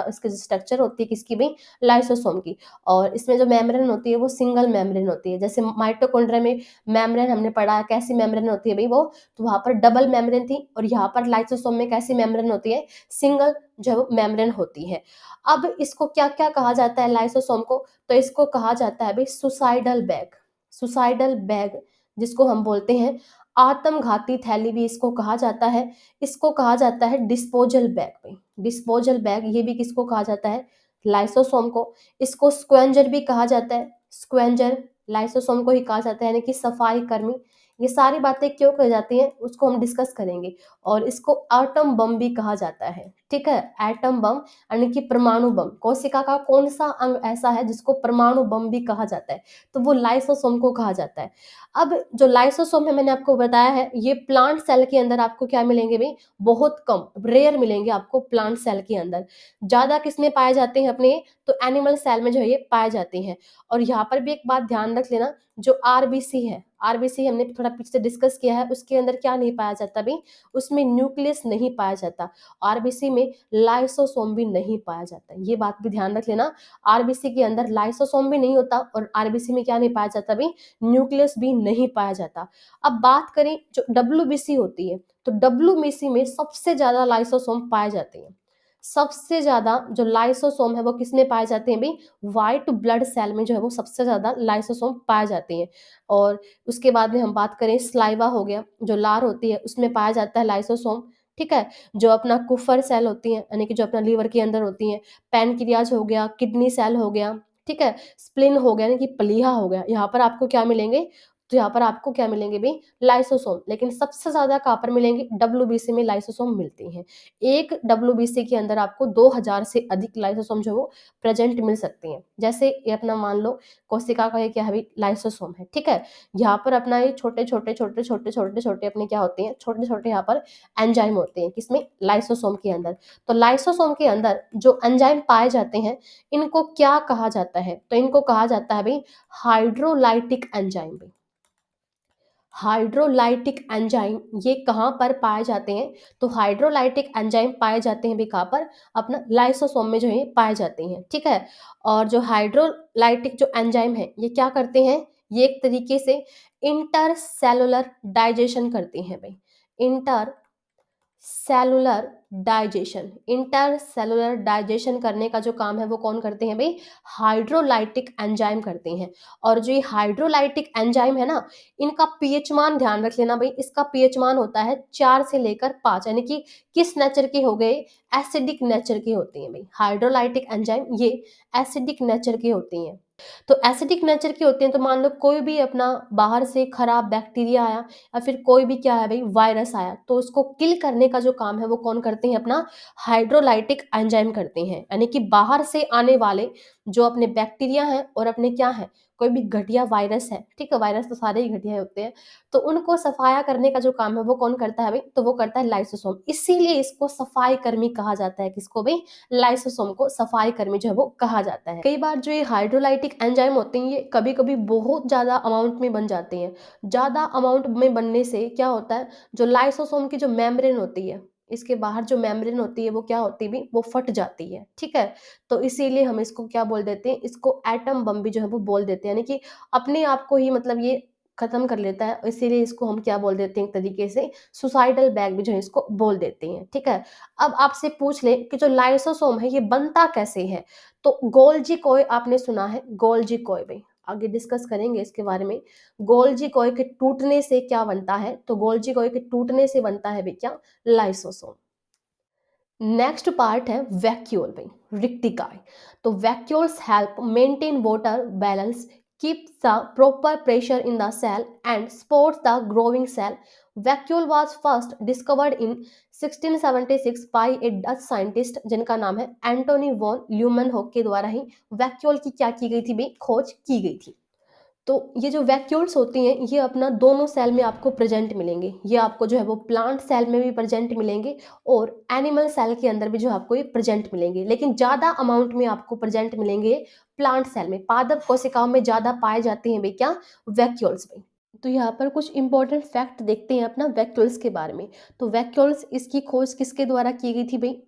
इसकी स्ट्रक्चर होती है किसकी भाई, लाइसोसोम की। और इसमें जो मेम्ब्रेन होती है वो सिंगल मेम्ब्रेन होती है। जैसे माइटोकॉन्ड्रिया में मेम्ब्रेन हमने पढ़ा, कैसी मेम्ब्रेन होती है भाई वो, तो वहां पर डबल मेम्ब्रेन थी। और यहाँ पर लाइसोसोम में कैसी मेम्ब्रेन होती है, सिंगल जो मेम्ब्रेन होती है। अब इसको क्या क्या कहा जाता है लाइसोसोम को, तो इसको कहा जाता है भाई सुसाइडल बैग। सुसाइडल बैग जिसको हम बोलते हैं आत्मघाती थैली भी इसको कहा जाता है। इसको कहा जाता है डिस्पोजल बैग में, डिस्पोजल बैग ये भी किसको कहा जाता है, लाइसोसोम को। इसको स्क्वेंजर भी कहा जाता है, स्क्वेंजर लाइसोसोम को ही कहा जाता है, यानी कि सफाई कर्मी। ये सारी बातें क्यों कही जाती हैं उसको हम डिस्कस करेंगे। और इसको एटम बम भी कहा जाता है, ठीक है, एटम बम यानी कि परमाणु बम। कोशिका का कौन सा अंग ऐसा है जिसको परमाणु बम भी कहा जाता है, तो वो लाइसोसोम को कहा जाता है। अब जो लाइसोसोम है मैंने आपको बताया है, ये प्लांट सेल के अंदर आपको क्या मिलेंगे भाई, बहुत कम, रेयर मिलेंगे आपको प्लांट सेल के अंदर। ज्यादा किसमें पाए जाते हैं अपने, तो एनिमल सेल में जो है ये पाए जाते हैं। और यहाँ पर भी एक बात ध्यान रख लेना, जो आरबीसी है, आरबीसी हमने थोड़ा पीछे डिस्कस किया है, उसके अंदर क्या नहीं पाया जाता भाई, उसमें न्यूक्लियस नहीं पाया जाता। आरबीसी में लाइसोसोम भी नहीं पाया जाता, ये बात भी ध्यान रख लेना। आरबीसी के अंदर लाइसोसोम भी नहीं होता और आरबीसी में क्या नहीं पाया जाता भाई, न्यूक्लियस भी नहीं पाया जाता। अब बात करें जो डब्ल्यूबीसी होती है, तो डब्ल्यूबीसी में सबसे ज्यादा लाइसोसोम पाए जाते हैं। सबसे ज्यादा जो लाइसोसोम है वो किसमें पाए जाते हैं भाई, व्हाइट ब्लड सेल में जो है वो सबसे ज्यादा लाइसोसोम पाए जाते हैं। और उसके बाद में हम बात करें स्लाइवा हो गया, जो लार होती है उसमें पाया जाता है लाइसोसोम, ठीक है। जो अपना कुफर सेल होती है, यानी कि जो अपना लीवर के अंदर होती है, पैनक्रियाज हो गया, किडनी सेल हो गया, ठीक है, स्प्लिन हो गया, यानी कि प्लीहा हो गया, यहाँ पर आपको क्या मिलेंगे, तो यहाँ पर आपको क्या मिलेंगे भी, लाइसोसोम। लेकिन सबसे ज्यादा कहाँ पर मिलेंगे, डब्ल्यूबीसी में लाइसोसोम मिलती हैं। एक डब्ल्यूबीसी के अंदर आपको 2000 से अधिक लाइसोसोम जो है वो प्रेजेंट मिल सकती हैं। जैसे ये अपना मान लो कोशिका का ये क्या है, लाइसोसोम है, ठीक है। यहाँ पर अपना ये छोटे छोटे छोटे छोटे छोटे छोटे अपने क्या होते हैं, छोटे छोटे यहाँ पर एंजाइम होते हैं, किसमें, लाइसोसोम के अंदर। तो लाइसोसोम के अंदर जो एंजाइम पाए जाते हैं इनको क्या कहा जाता है, तो इनको कहा जाता है भाई हाइड्रोलाइटिक एंजाइम। हाइड्रोलाइटिक एंजाइम ये कहाँ पर पाए जाते हैं, तो हाइड्रोलाइटिक एंजाइम पाए जाते हैं भी कहाँ पर, अपना लाइसोसोम में जो है पाए जाते हैं, ठीक है। और जो हाइड्रोलाइटिक जो एंजाइम है ये क्या करते हैं, ये एक तरीके से इंटरसेलुलर डाइजेशन करते हैं भाई, inter cellular digestion. Intercellular digestion करने का जो काम है वो कौन करते हैं भाई, हाइड्रोलाइटिक एंजाइम करते हैं। और जो ये हाइड्रोलाइटिक एंजाइम है ना, इनका पीएच मान ध्यान रख लेना भाई, इसका पीएच मान होता है 4 से लेकर 5, यानी कि किस नेचर के हो गए, एसिडिक नेचर के होते हैं भाई। हाइड्रोलाइटिक एंजाइम ये एसिडिक नेचर के होती हैं। तो एसिडिक नेचर की होती हैं, तो मान लो कोई भी अपना बाहर से खराब बैक्टीरिया आया या फिर कोई भी क्या है भाई, वायरस आया, तो उसको किल करने का जो काम है वो कौन करते हैं, अपना हाइड्रोलाइटिक एंजाइम करते हैं। यानी कि बाहर से आने वाले जो अपने बैक्टीरिया हैं और अपने क्या है, कोई भी घटिया वायरस है, ठीक है, वायरस तो सारे ही घटिया होते हैं, तो उनको सफाया करने का जो काम है वो कौन करता है भाई, तो वो करता है लाइसोसोम। इसीलिए इसको सफाई कर्मी कहा जाता है, किसको भाई, लाइसोसोम को सफाई कर्मी जो है वो कहा जाता है। कई बार जो ये हाइड्रोलाइटिक एंजाइम होते हैं ये कभी कभी बहुत ज्यादा अमाउंट में बन जाते हैं। ज्यादा अमाउंट में बनने से क्या होता है, जो लाइसोसोम की जो मेम्ब्रेन होती है, इसके बाहर जो मेम्ब्रेन होती है वो क्या होती है भी, वो फट जाती है, ठीक है। तो इसीलिए हम इसको क्या बोल देते हैं, इसको एटम बम भी जो है वो बोल देते हैं, यानी कि अपने आप को ही मतलब ये खत्म कर लेता है, इसीलिए इसको हम क्या बोल देते हैं, एक तरीके से सुसाइडल बैग भी जो है इसको बोल देते हैं, ठीक है। अब आपसे पूछ ले कि जो लाइसोसोम है ये बनता कैसे है, तो गोल्जी कोय आपने सुना है, गोल्जी कोय में आगे डिस्कस करेंगे इसके बारे में। गोल्जी कोय के टूटने से क्या बनता है, तो गोल्जी कोय के टूटने से बनता है भी क्या, लाइसोसोम। नेक्स्ट पार्ट है वैक्यूल में, रिक्टिकाई। तो vacuoles help maintain water balance, keeps the proper pressure in the cell and supports the growing cell. Vacuole was first discovered in 1676 by a Dutch scientist जिनका नाम है एंटोनी वॉन ल्यूमेनहोक के द्वारा ही vacuole की क्या की गई थी भी, खोज की गई थी। तो ये जो वैक्यूल्स होती हैं ये अपना दोनों सेल में आपको प्रेजेंट मिलेंगे, ये आपको जो है वो प्लांट सेल में भी प्रेजेंट मिलेंगे और एनिमल सेल के अंदर भी जो आपको ये प्रेजेंट मिलेंगे, लेकिन ज़्यादा अमाउंट में आपको प्रेजेंट मिलेंगे प्लांट सेल में। पादप कोशिकाओं में ज़्यादा पाए जाते हैं वे क्या, वैक्यूल्स में। तो यहाँ पर कुछ इंपॉर्टेंट फैक्ट देखते हैं अपना वैक्यूल्स के बारे में। तो वैक्यूल्स इसकी खोज किसके द्वारा की गई थी भाई,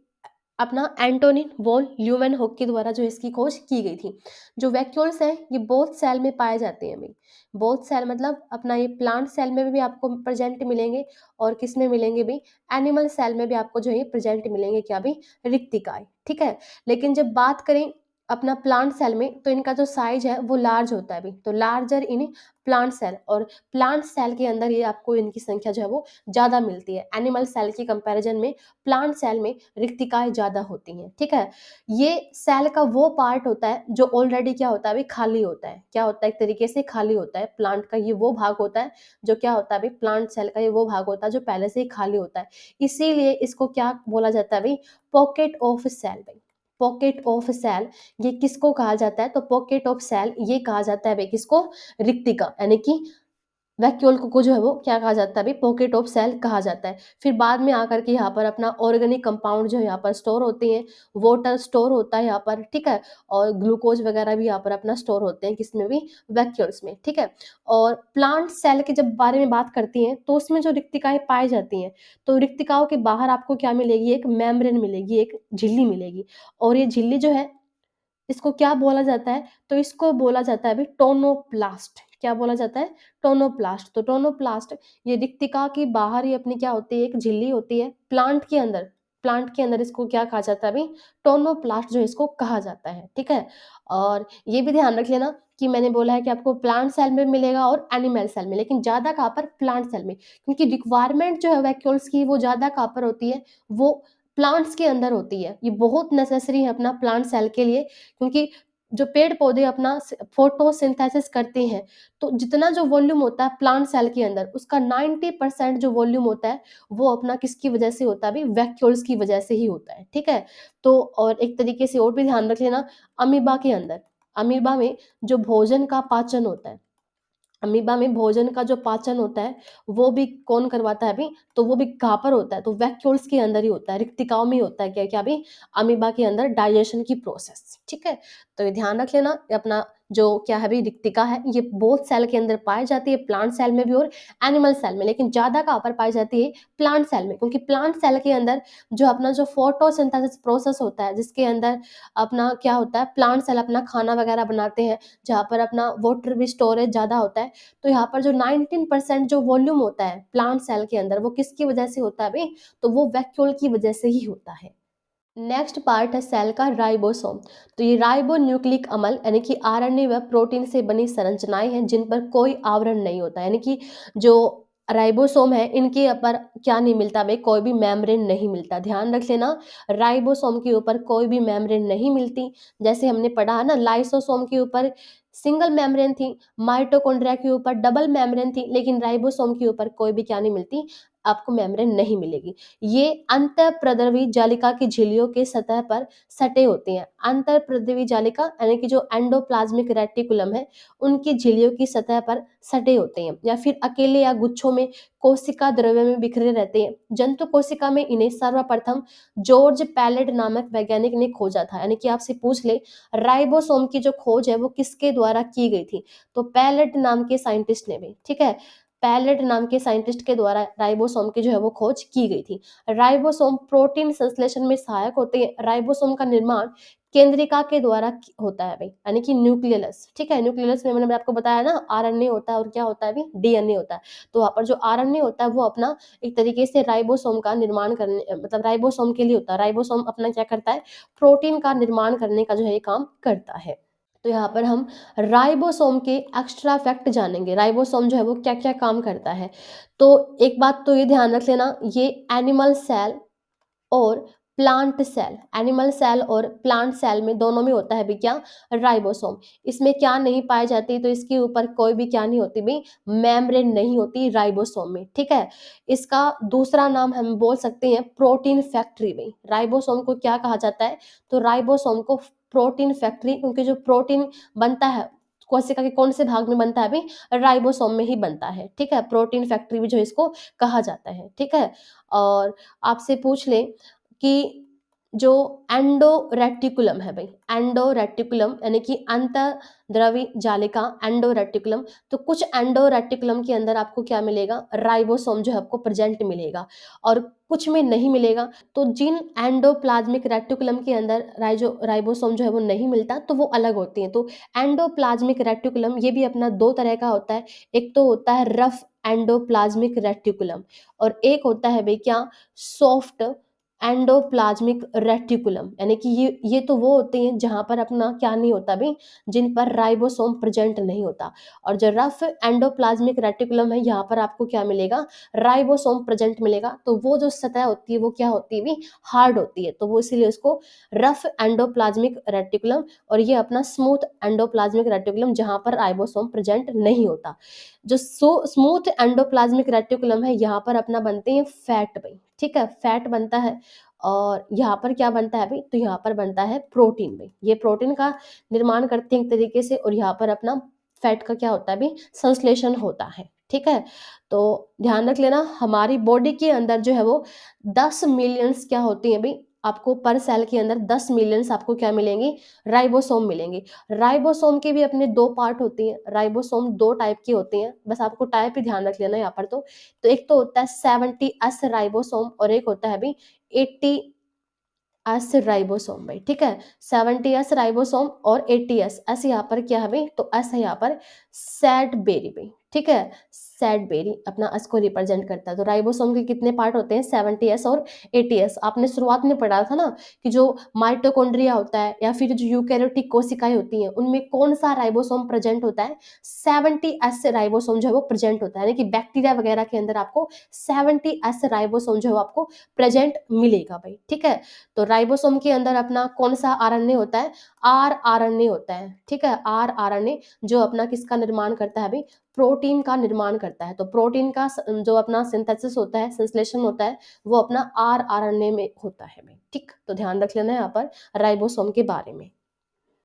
अपना एंटोनी वॉन ल्यूमेनहोक के द्वारा जो इसकी खोज की गई थी। जो वैक्यूल्स हैं ये बोथ सेल में पाए जाते हैं भाई, बोथ सेल मतलब अपना ये प्लांट सेल में भी आपको प्रेजेंट मिलेंगे और किस में मिलेंगे भी, एनिमल सेल में भी आपको जो है प्रेजेंट मिलेंगे क्या भी, रिक्टिकाई, ठीक है। लेकिन जब बात करें अपना प्लांट सेल में तो इनका जो साइज है वो लार्ज होता है भी, तो लार्जर इन प्लांट सेल, और प्लांट सेल के अंदर ये आपको इनकी संख्या जो है वो ज़्यादा मिलती है। एनिमल सेल की कंपैरिजन में प्लांट सेल में रिक्तिकाएँ ज़्यादा होती हैं, ठीक है। ये सेल का वो पार्ट होता है जो ऑलरेडी क्या होता है अभी, खाली होता है। क्या होता है, एक तरीके से खाली होता है। प्लांट का ये वो भाग होता है जो क्या होता है अभी, प्लांट सेल का ये वो भाग होता है जो पहले से ही खाली होता है। इसीलिए इसको क्या बोला जाता है अभी, पॉकेट ऑफ सेल भाई, पॉकेट ऑफ सेल। ये किसको कहा जाता है, तो पॉकेट ऑफ सेल ये कहा जाता है भाई किसको, रिक्तिका, यानी कि वैक्यूल को जो है वो क्या कहा जाता है अभी, पॉकेट ऑफ सेल कहा जाता है। फिर बाद में आकर के यहाँ पर अपना ऑर्गेनिक कंपाउंड जो है यहाँ पर स्टोर होते हैं, वाटर स्टोर होता है यहाँ पर, ठीक है, और ग्लूकोज वगैरह भी यहाँ पर अपना स्टोर होते हैं किसमें भी, वैक्यूल्स में, ठीक है। और प्लांट सेल के जब बारे में बात करती हैं तो उसमें जो रिक्तिकाएं पाई जाती हैं, तो रिक्तिकाओं के बाहर आपको क्या मिलेगी, एक मेम्ब्रेन मिलेगी, एक झिल्ली मिलेगी, और ये झिल्ली जो है इसको क्या बोला जाता है, तो इसको बोला जाता है अभी टोनोप्लास्ट। क्या बोला जाता है, टोनोप्लास्ट। तो टोनोप्लास्ट ये रिक्तिका की बाहर ही अपनी क्या होती है, एक झिल्ली होती है प्लांट के अंदर, प्लांट के अंदर इसको क्या कहा जाता है अभी, टोनोप्लास्ट जो इसको कहा जाता है, ठीक है। और ये भी ध्यान रख लेना कि मैंने बोला है कि आपको प्लांट सेल में मिलेगा और एनिमल सेल में, लेकिन ज़्यादा कहाँ पर, प्लांट सेल में, क्योंकि रिक्वायरमेंट जो है वैक्यूल्स की वो ज़्यादा कहाँ पर होती है, वो प्लांट्स के अंदर होती है। ये बहुत नेसेसरी है अपना प्लांट सेल के लिए, क्योंकि जो पेड़ पौधे अपना फोटोसिंथेसिस करते हैं, तो जितना जो वॉल्यूम होता है प्लांट सेल के अंदर, उसका 90% जो वॉल्यूम होता है वो अपना किसकी वजह से होता है भी, वैक्यूल्स की वजह से ही होता है, ठीक है। तो और एक तरीके से और भी ध्यान रख लेना, अमीबा के अंदर, अमीबा में जो भोजन का पाचन होता है, अमीबा में भोजन का जो पाचन होता है वो भी कौन करवाता है अभी, तो वो भी कहाँ पर होता है, तो वैक्यूल्स के अंदर ही होता है, रिक्तिकाओं में ही होता है, क्या क्या अभी, अमीबा के अंदर डाइजेशन की प्रोसेस, ठीक है। तो ये ध्यान रख लेना, ये अपना जो क्या है अभी, रिक्तिका है ये बोथ सेल के अंदर पाई जाती है, प्लांट सेल में भी और एनिमल सेल में, लेकिन ज़्यादा कहाँ पर पाई जाती है, प्लांट सेल में, क्योंकि प्लांट सेल के अंदर जो अपना जो फोटोसिंथेसिस प्रोसेस होता है, जिसके अंदर अपना क्या होता है, प्लांट सेल अपना खाना वगैरह बनाते हैं, जहाँ पर अपना वाटर भी स्टोरेज ज़्यादा होता है। तो यहाँ पर जो 19% जो वॉल्यूम होता है प्लांट सेल के अंदर वो किसकी वजह से होता है भाई, तो वो वैक्यूल की वजह से ही होता है। नेक्स्ट पार्ट है सेल का राइबोसोम। तो ये राइबो न्यूक्लिक अम्ल यानी कि आरएनए व प्रोटीन से बनी संरचनाएं हैं जिन पर कोई आवरण नहीं होता, यानी कि जो राइबोसोम है इनके ऊपर क्या नहीं मिलता भाई, कोई भी मेम्ब्रेन नहीं मिलता। ध्यान रख लेना, राइबोसोम के ऊपर कोई भी मेम्ब्रेन नहीं मिलती। जैसे हमने पढ़ा है ना, लाइसोसोम के ऊपर सिंगल मेम्ब्रेन थी, माइटोकॉन्ड्रिया के ऊपर डबल मेम्ब्रेन थी, लेकिन राइबोसोम के ऊपर कोई भी क्या नहीं मिलती, आपको मेम्ब्रेन नहीं मिलेगी। ये अंतःप्रद्रवी जालिका की झिल्लियों के सतह पर सटे होते हैं। अंतःप्रद्रवी जालिका यानी कि जो एंडोप्लाज्मिक रेटिकुलम है उनकी झिल्लियों की सतह पर सटे होते हैं, या फिर अकेले या गुच्छों में कोशिका द्रव्य में बिखरे रहते हैं। जंतु कोशिका में इन्हें सर्वप्रथम जॉर्ज पैलेट नामक वैज्ञानिक ने खोजा था, यानी कि आपसे पूछ ले राइबोसोम की जो खोज है वो किसके द्वारा की गई थी, तो पैलेट नाम के साइंटिस्ट ने भी, ठीक है। पैलेट नाम के साइंटिस्ट के द्वारा राइबोसोम की जो है वो खोज की गई थी। राइबोसोम प्रोटीन संश्लेषण में सहायक होते हैं। राइबोसोम का निर्माण केंद्रिका के द्वारा होता है भाई, यानी कि न्यूक्लियस। ठीक है, न्यूक्लियस में मैंने आपको बताया ना, आरएनए होता है और क्या होता है अभी, डीएनए होता है। तो वहां पर जो आरएनए होता है वो अपना एक तरीके से राइबोसोम का निर्माण करने, मतलब राइबोसोम के लिए होता है। राइबोसोम अपना क्या करता है, प्रोटीन का निर्माण करने का जो है काम करता है। तो यहाँ पर हम राइबोसोम के एक्स्ट्रा फैक्ट जानेंगे। राइबोसोम जो है वो क्या क्या काम करता है। तो एक बात तो ये ध्यान रख लेना, ये एनिमल सेल और प्लांट सेल, एनिमल सेल और प्लांट सेल में दोनों में होता है भी क्या, राइबोसोम। इसमें क्या नहीं पाई जाती, तो इसके ऊपर कोई भी क्या नहीं होती भी, मेम्ब्रेन नहीं होती राइबोसोम में। ठीक है, इसका दूसरा नाम हम बोल सकते हैं प्रोटीन फैक्ट्री में। राइबोसोम को क्या कहा जाता है, तो राइबोसोम को प्रोटीन फैक्ट्री, क्योंकि जो प्रोटीन बनता है कोशिका के कौन से भाग में बनता है अभी, राइबोसोम में ही बनता है। ठीक है, प्रोटीन फैक्ट्री भी जो इसको कहा जाता है। ठीक है, और आपसे पूछ ले कि जो एंडोरेटिकुलम है भाई, एंडोरेटिकुलम यानी कि अंतःद्रवी जालिका, एंडोरेटिकुलम। तो कुछ एंडोरेटिकुलम के अंदर आपको क्या मिलेगा, राइबोसोम जो है आपको प्रेजेंट मिलेगा, और कुछ में नहीं मिलेगा। तो जिन एंडोप्लाज्मिक रेटिकुलम के अंदर राइबोसोम जो है वो नहीं मिलता, तो वो अलग होती हैं। तो एंडोप्लाज्मिक रेटिकुलम ये भी अपना दो तरह का होता है। एक तो होता है रफ एंडोप्लाज्मिक रेटिकुलम, और एक होता है भाई क्या, सॉफ्ट एंडोप्लाज्मिक रेटिकुलम। यानी कि ये तो वो होते हैं जहां पर अपना क्या नहीं होता भी, जिन पर राइबोसोम प्रेजेंट नहीं होता। और जो रफ एंडोप्लाज्मिक रेटिकुलम है, यहाँ पर आपको क्या मिलेगा, राइबोसोम प्रेजेंट मिलेगा। तो वो जो सतह होती है वो क्या होती है भी, हार्ड होती है। तो वो इसीलिए उसको रफ एंडोप्लाज्मिक रेटिकुलम, और ये अपना स्मूथ एंडोप्लाज्मिक रेटिकुलम जहां पर राइबोसोम प्रेजेंट नहीं होता। जो स्मूथ एंडोप्लाज्मिक रेटिकुलम है, यहाँ पर अपना बनते हैं फैट भाई। ठीक है, फैट बनता है। और यहाँ पर क्या बनता है भाई, तो यहाँ पर बनता है प्रोटीन भाई। ये प्रोटीन का निर्माण करते हैं एक तरीके से, और यहाँ पर अपना फैट का क्या होता है भाई, संश्लेषण होता है। ठीक है, तो ध्यान रख लेना, हमारी बॉडी के अंदर जो है वो 10 मिलियंस क्या होती हैं भाई, आपको पर सेल के अंदर 10 मिलियंस आपको क्या मिलेंगी, राइबोसोम मिलेंगे। राइबोसोम के भी अपने दो पार्ट होते हैं। राइबोसोम दो टाइप के होते हैं, बस आपको टाइप ही ध्यान रख लेना यहाँ पर। तो एक तो होता है 70S राइबोसोम, और एक होता है भी 80S राइबोसोम भाई। ठीक है, 70S राइबोसोम और 80S। एस यहाँ पर क्या है भाई, तो एस है यहाँ पर सैड बेरी भाई। ठीक है, सैड बेरी अपना एस को रिप्रेजेंट करता है। तो राइबोसोम के कितने पार्ट होते हैं, 70S और 80S। आपने शुरुआत में पढ़ा था ना कि जो माइटोकॉन्ड्रिया होता है या फिर जो यूकैरियोटिक कोशिकाएं होती हैं, उनमें कौन सा राइबोसोम प्रेजेंट होता है, 70S राइबोसोम जो है वो प्रेजेंट होता है। यानी कि बैक्टीरिया वगैरह के अंदर आपको 70S राइबोसोम जो है आपको प्रेजेंट मिलेगा भाई। ठीक है, तो राइबोसोम के अंदर अपना कौन सा आरएनए होता है, आरएनए होता है। ठीक है, आरएनए जो अपना किसका निर्माण करता है भाई, प्रोटीन का निर्माण करता है। तो प्रोटीन का जो अपना सिंथेसिस होता है, संश्लेषण होता है, वो अपना आरएनए में होता है भाई। ठीक, तो ध्यान रख लेना यहाँ पर राइबोसोम के बारे में।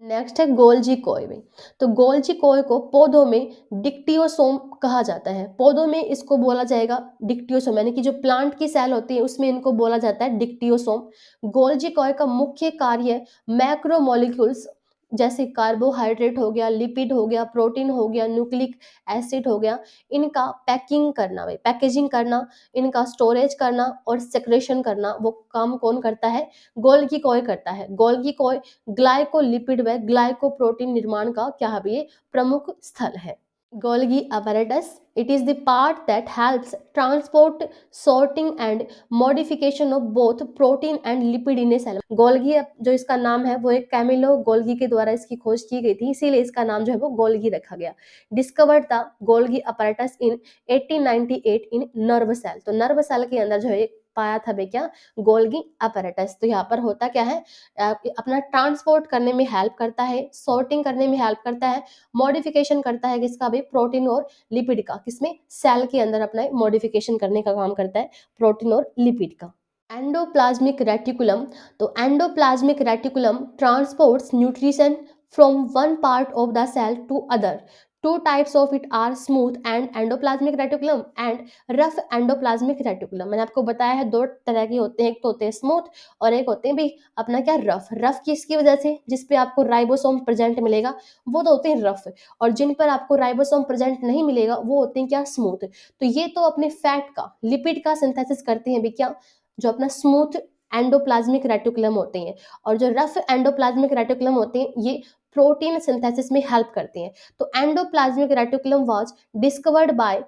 नेक्स्ट है गोल्जी कॉय में। तो गोल्जी कॉय को पौधों में डिक्टियोसोम कहा जाता है। पौधों में इसको बोला जाएगा डिक्टियोसोम, यानी कि जो प्लांट की सेल होती है उसमें इनको बोला जाता है डिक्टियोसोम। गोल्जी कॉय का मुख्य कार्य मैक्रोमोलिक्यूल्स जैसे कार्बोहाइड्रेट हो गया, लिपिड हो गया, प्रोटीन हो गया, न्यूक्लिक एसिड हो गया, इनका पैकिंग करना भाई, पैकेजिंग करना, इनका स्टोरेज करना और सेक्रेशन करना, वो काम कौन करता है, गोल्गी कॉय करता है। गोल्गी कॉय ग्लाइकोलिपिड व ग्लाइकोप्रोटीन निर्माण का क्या है ये प्रमुख स्थल है। Golgi apparatus, it is the part that helps transport, sorting and modification of both protein and lipid in a cell. Golgi जो इसका नाम है वो एक कैमिलो गोल्गी के द्वारा इसकी खोज की गई थी, इसीलिए इसका नाम जो है वो गोल्गी रखा गया। Discovered the Golgi apparatus in 1898 in nerve cell. तो नर्व सेल के अंदर जो है पाया था भाई क्या, गोल्गी apparatus। तो यहाँ पर होता क्या है, अपना ट्रांसपोर्ट करने में हेल्प करता है, सॉर्टिंग करने में हेल्प करता है, मॉडिफिकेशन करता है किसका भी, प्रोटीन और लिपिड का। किसमें, सेल के अंदर अपना मॉडिफिकेशन करने का काम करता है, प्रोटीन और लिपिड का। एंडोप्लाज्मिक रेटिकुलम, तो endoplasmic reticulum transports nutrition from one part of the cell to other two types of it are smooth and endoplasmic reticulum and rough endoplasmic reticulum. मैंने आपको बताया है दो तरह के होते हैं, एक तो होते हैं स्मूथ और एक होते हैं भी अपना क्या रफ। रफ किसकी वजह से, जिस पे आपको राइबोसोम प्रेजेंट मिलेगा वो तो होते हैं रफ, और जिन पर आपको राइबोसोम प्रेजेंट नहीं मिलेगा वो होते हैं क्या, स्मूथ। तो ये तो अपने फैट का, लिपिड का सिंथेसिस करते हैं भी क्या, जो अपना स्मूथ एंडोप्लाज्मिक रेटिकुलम होते हैं, और जो रफ एंडोप्लाज्मिक रेटिकुलम होते हैं ये प्रोटीन सिंथेसिस में हेल्प करते हैं। तो endoplasmic reticulum was discovered by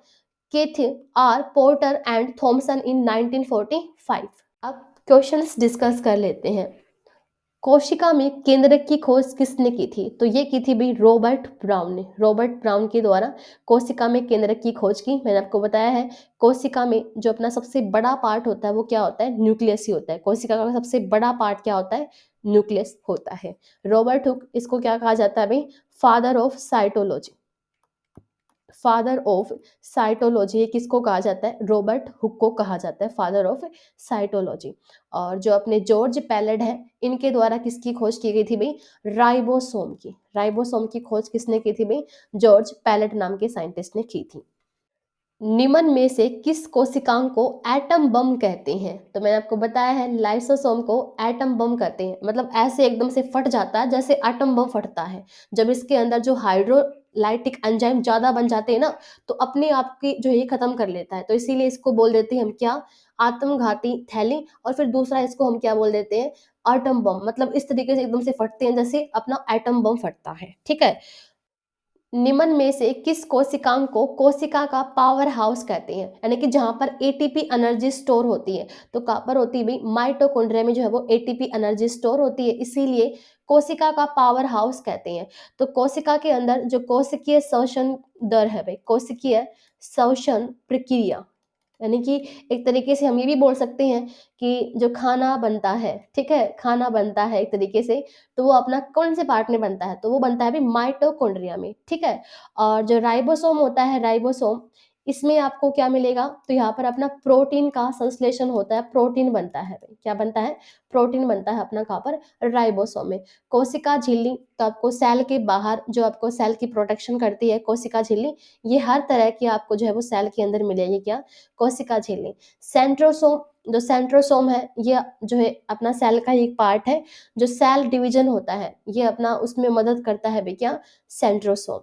Keith R Porter and Thomson in 1945। अब क्वेश्चंस डिस्कस कर लेते हैं। कोशिका में केंद्रक की खोज किसने की थी, तो ये की थी भाई रॉबर्ट ब्राउन ने। रॉबर्ट ब्राउन के द्वारा कोशिका में केंद्रक की खोज की। मैंने आपको बताया है कोशिका में जो अपना सबसे बड़ा पार्ट होता है वो क्या होता है, न्यूक्लियस ही होता है। कोशिका का सबसे बड़ा पार्ट क्या होता है, न्यूक्लियस होता है। रॉबर्ट हुक, इसको क्या कहा जाता है भाई, father of cytology. Father of cytology किसको कहा जाता है, रॉबर्ट हुक को कहा जाता है फादर ऑफ साइटोलॉजी। और जो अपने जॉर्ज पैलेड है इनके द्वारा किसकी खोज की गई थी भाई, राइबोसोम की। राइबोसोम की खोज किसने की थी भाई, जॉर्ज पैलेड नाम के साइंटिस्ट ने की थी। निम्न में से किस कोशिकांग को एटम बम कहते हैं, तो मैंने आपको बताया है लाइसोसोम को एटम बम कहते हैं। मतलब ऐसे एकदम से फट जाता है जैसे एटम बम फटता है, जब इसके अंदर जो हाइड्रोलाइटिक एंजाइम ज्यादा बन जाते हैं ना तो अपने आप की जो ये खत्म कर लेता है, तो इसीलिए इसको बोल देते हैं हम क्या, आत्मघाती थैली। और फिर दूसरा इसको हम क्या बोल देते हैं, एटम बम। मतलब इस तरीके से एकदम से फटते हैं जैसे अपना एटम बम फटता है, ठीक है। निम्न में से किस कोशिकांग को कोशिका का पावर हाउस कहते हैं, यानी कि जहां पर एटीपी एनर्जी स्टोर होती है, तो कहां पर होती है भाई, माइटोकॉन्ड्रिया में जो है वो एटीपी एनर्जी स्टोर होती है, इसीलिए कोशिका का पावर हाउस कहते हैं। तो कोशिका के अंदर जो कोशिकीय श्वसन दर है भाई, कोशिकीय श्वसन प्रक्रिया, यानी कि एक तरीके से हम ये भी बोल सकते हैं कि जो खाना बनता है, ठीक है, खाना बनता है एक तरीके से, तो वो अपना कौन से पार्ट में बनता है, तो वो बनता है भी माइटोकॉन्ड्रिया में, ठीक है। और जो राइबोसोम होता है, राइबोसोम, इसमें आपको क्या मिलेगा, तो यहाँ पर अपना प्रोटीन का संश्लेषण होता है, प्रोटीन बनता है भाई, क्या बनता है, प्रोटीन बनता है अपना कहाँ पर, राइबोसोम में। कोशिका झिल्ली, तो आपको सेल के बाहर जो आपको सेल की प्रोटेक्शन करती है कोशिका झिल्ली, ये हर तरह की आपको जो है वो सेल के अंदर मिलेगी, क्या, कोशिका झिल्ली। सेंट्रोसोम, जो सेंट्रोसोम है ये जो है अपना सेल का एक पार्ट है, जो सेल डिवीजन होता है ये अपना उसमें मदद करता है भी क्या, सेंट्रोसोम।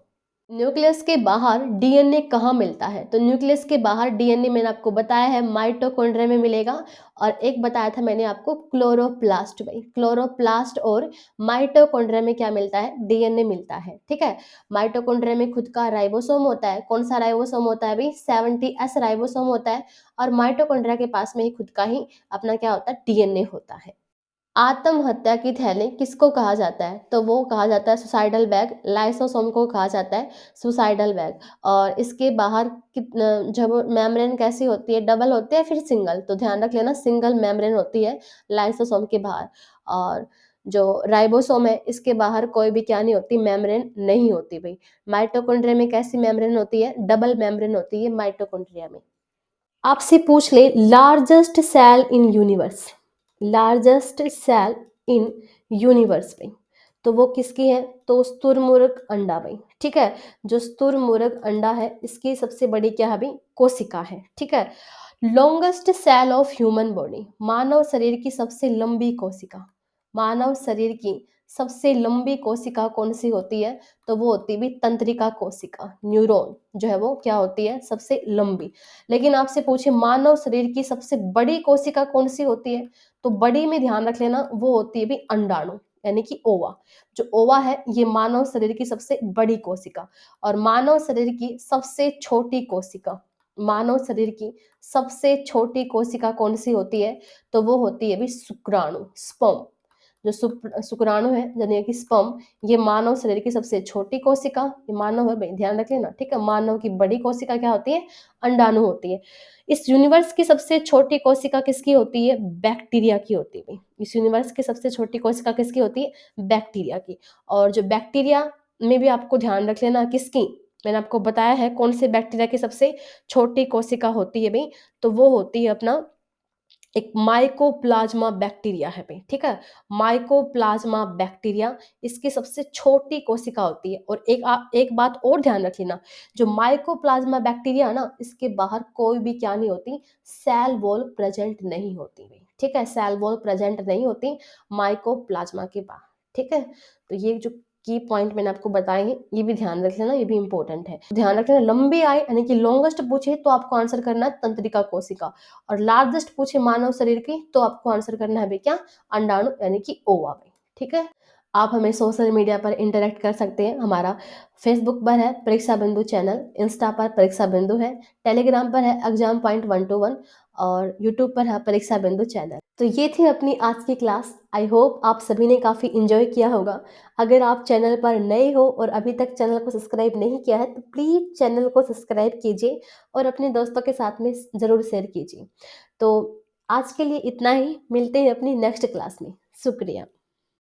न्यूक्लियस के बाहर डीएनए कहाँ मिलता है, तो न्यूक्लियस के बाहर डीएनए मैंने आपको बताया है माइटोकॉन्ड्रिया में मिलेगा, और एक बताया था मैंने आपको क्लोरोप्लास्ट भाई, क्लोरोप्लास्ट और माइटोकॉन्ड्रिया में क्या मिलता है, डीएनए मिलता है, ठीक है। माइटोकॉन्ड्रिया में खुद का राइबोसोम होता है, कौन सा राइबोसोम होता है भाई, 70S राइबोसोम होता है, और माइटोकॉन्ड्रिया के पास में ही खुद का ही अपना क्या होता है, डीएनए होता है। आत्महत्या की थैली किसको कहा जाता है, तो वो कहा जाता है सुसाइडल बैग, लाइसोसोम को कहा जाता है सुसाइडल बैग। और इसके बाहर कितना, जब मेम्ब्रेन कैसी होती है, डबल होती है फिर सिंगल, तो ध्यान रख लेना सिंगल मेम्ब्रेन होती है लाइसोसोम के बाहर। और जो राइबोसोम है इसके बाहर कोई भी क्या नहीं होती, मेम्ब्रेन नहीं होती भाई। माइटोकॉन्ड्रिया में कैसी मेम्ब्रेन होती है, डबल मेम्ब्रेन होती है माइटोकॉन्ड्रिया में। आपसे पूछ ले largest cell in universe, largest cell in universe में, तो वो किसकी है, तो स्तुरमुर्ग अंडा भाई, ठीक है। जो स्तुरमुर्ग अंडा है इसकी सबसे बड़ी क्या है भाई, कोशिका है, ठीक है। Longest cell of human body, मानव शरीर की सबसे लंबी कोशिका, मानव शरीर की सबसे लंबी कोशिका कौन सी होती है, तो वो होती है भी तंत्रिका कोशिका, न्यूरॉन जो है वो क्या होती है, सबसे लंबी। लेकिन आपसे पूछे मानव शरीर की सबसे बड़ी कोशिका कौन सी होती है, तो बड़ी में ध्यान रख लेना वो होती है भी अंडाणु, यानी कि ओवा। जो ओवा है ये मानव शरीर की सबसे बड़ी कोशिका। और मानव शरीर की सबसे छोटी कोशिका, मानव शरीर की सबसे छोटी कोशिका कौन सी होती है, तो वो होती है भी शुक्राणु, स्पर्म। जो शुक्राणु है यानी कि स्पर्म, ये मानव शरीर की सबसे छोटी कोशिका, ये मानव है भाई, ध्यान रख लेना, ठीक है। मानव की बड़ी कोशिका क्या होती है, अंडाणु होती है। इस यूनिवर्स की सबसे छोटी कोशिका किसकी होती है, बैक्टीरिया की होती है। इस यूनिवर्स की सबसे छोटी कोशिका किसकी होती है, बैक्टीरिया की। और जो बैक्टीरिया में भी आपको ध्यान रख लेना किसकी, मैंने आपको बताया है कौन से बैक्टीरिया की सबसे छोटी कोशिका होती है भाई, तो वो होती है अपना एक माइकोप्लाज्मा बैक्टीरिया है भाई, ठीक है? माइकोप्लाज्मा बैक्टीरिया इसकी सबसे छोटी कोशिका होती है। और एक बात और ध्यान रख लेना, जो माइकोप्लाज्मा बैक्टीरिया है ना, इसके बाहर कोई भी क्या नहीं होती, सेल वॉल प्रेजेंट नहीं होती भाई, ठीक है? सेल वॉल प्रेजेंट नहीं होती माइकोप्लाज्मा के बाहर, ठीक है? तो ये जो की पॉइंट मैंने आपको बताए हैं, ये भी ध्यान रख लेना, ये भी इंपॉर्टेंट है। ध्यान रखना, लंबी आय यानी कि लॉन्गेस्ट पूछे तो आपको आंसर करना है तंत्रिका कोशिका, और लार्जेस्ट पूछे मानव शरीर की तो आपको आंसर करना है भाई क्या, अंडाणु यानी कि ओवा भाई, ठीक है? आप हमें सोशल मीडिया पर इंटरेक्ट कर सकते हैं। हमारा फेसबुक पर है परीक्षा बिंदु चैनल, इंस्टा पर परीक्षा बिंदु है, टेलीग्राम पर है एग्जाम पॉइंट 121 और यूट्यूब पर है परीक्षा बिंदु चैनल। तो ये थी अपनी आज की क्लास। आई होप आप सभी ने काफ़ी इंजॉय किया होगा। अगर आप चैनल पर नए हो और अभी तक चैनल को सब्सक्राइब नहीं किया है तो प्लीज़ चैनल को सब्सक्राइब कीजिए और अपने दोस्तों के साथ में ज़रूर शेयर कीजिए। तो आज के लिए इतना ही, मिलते हैं अपनी नेक्स्ट क्लास में। शुक्रिया।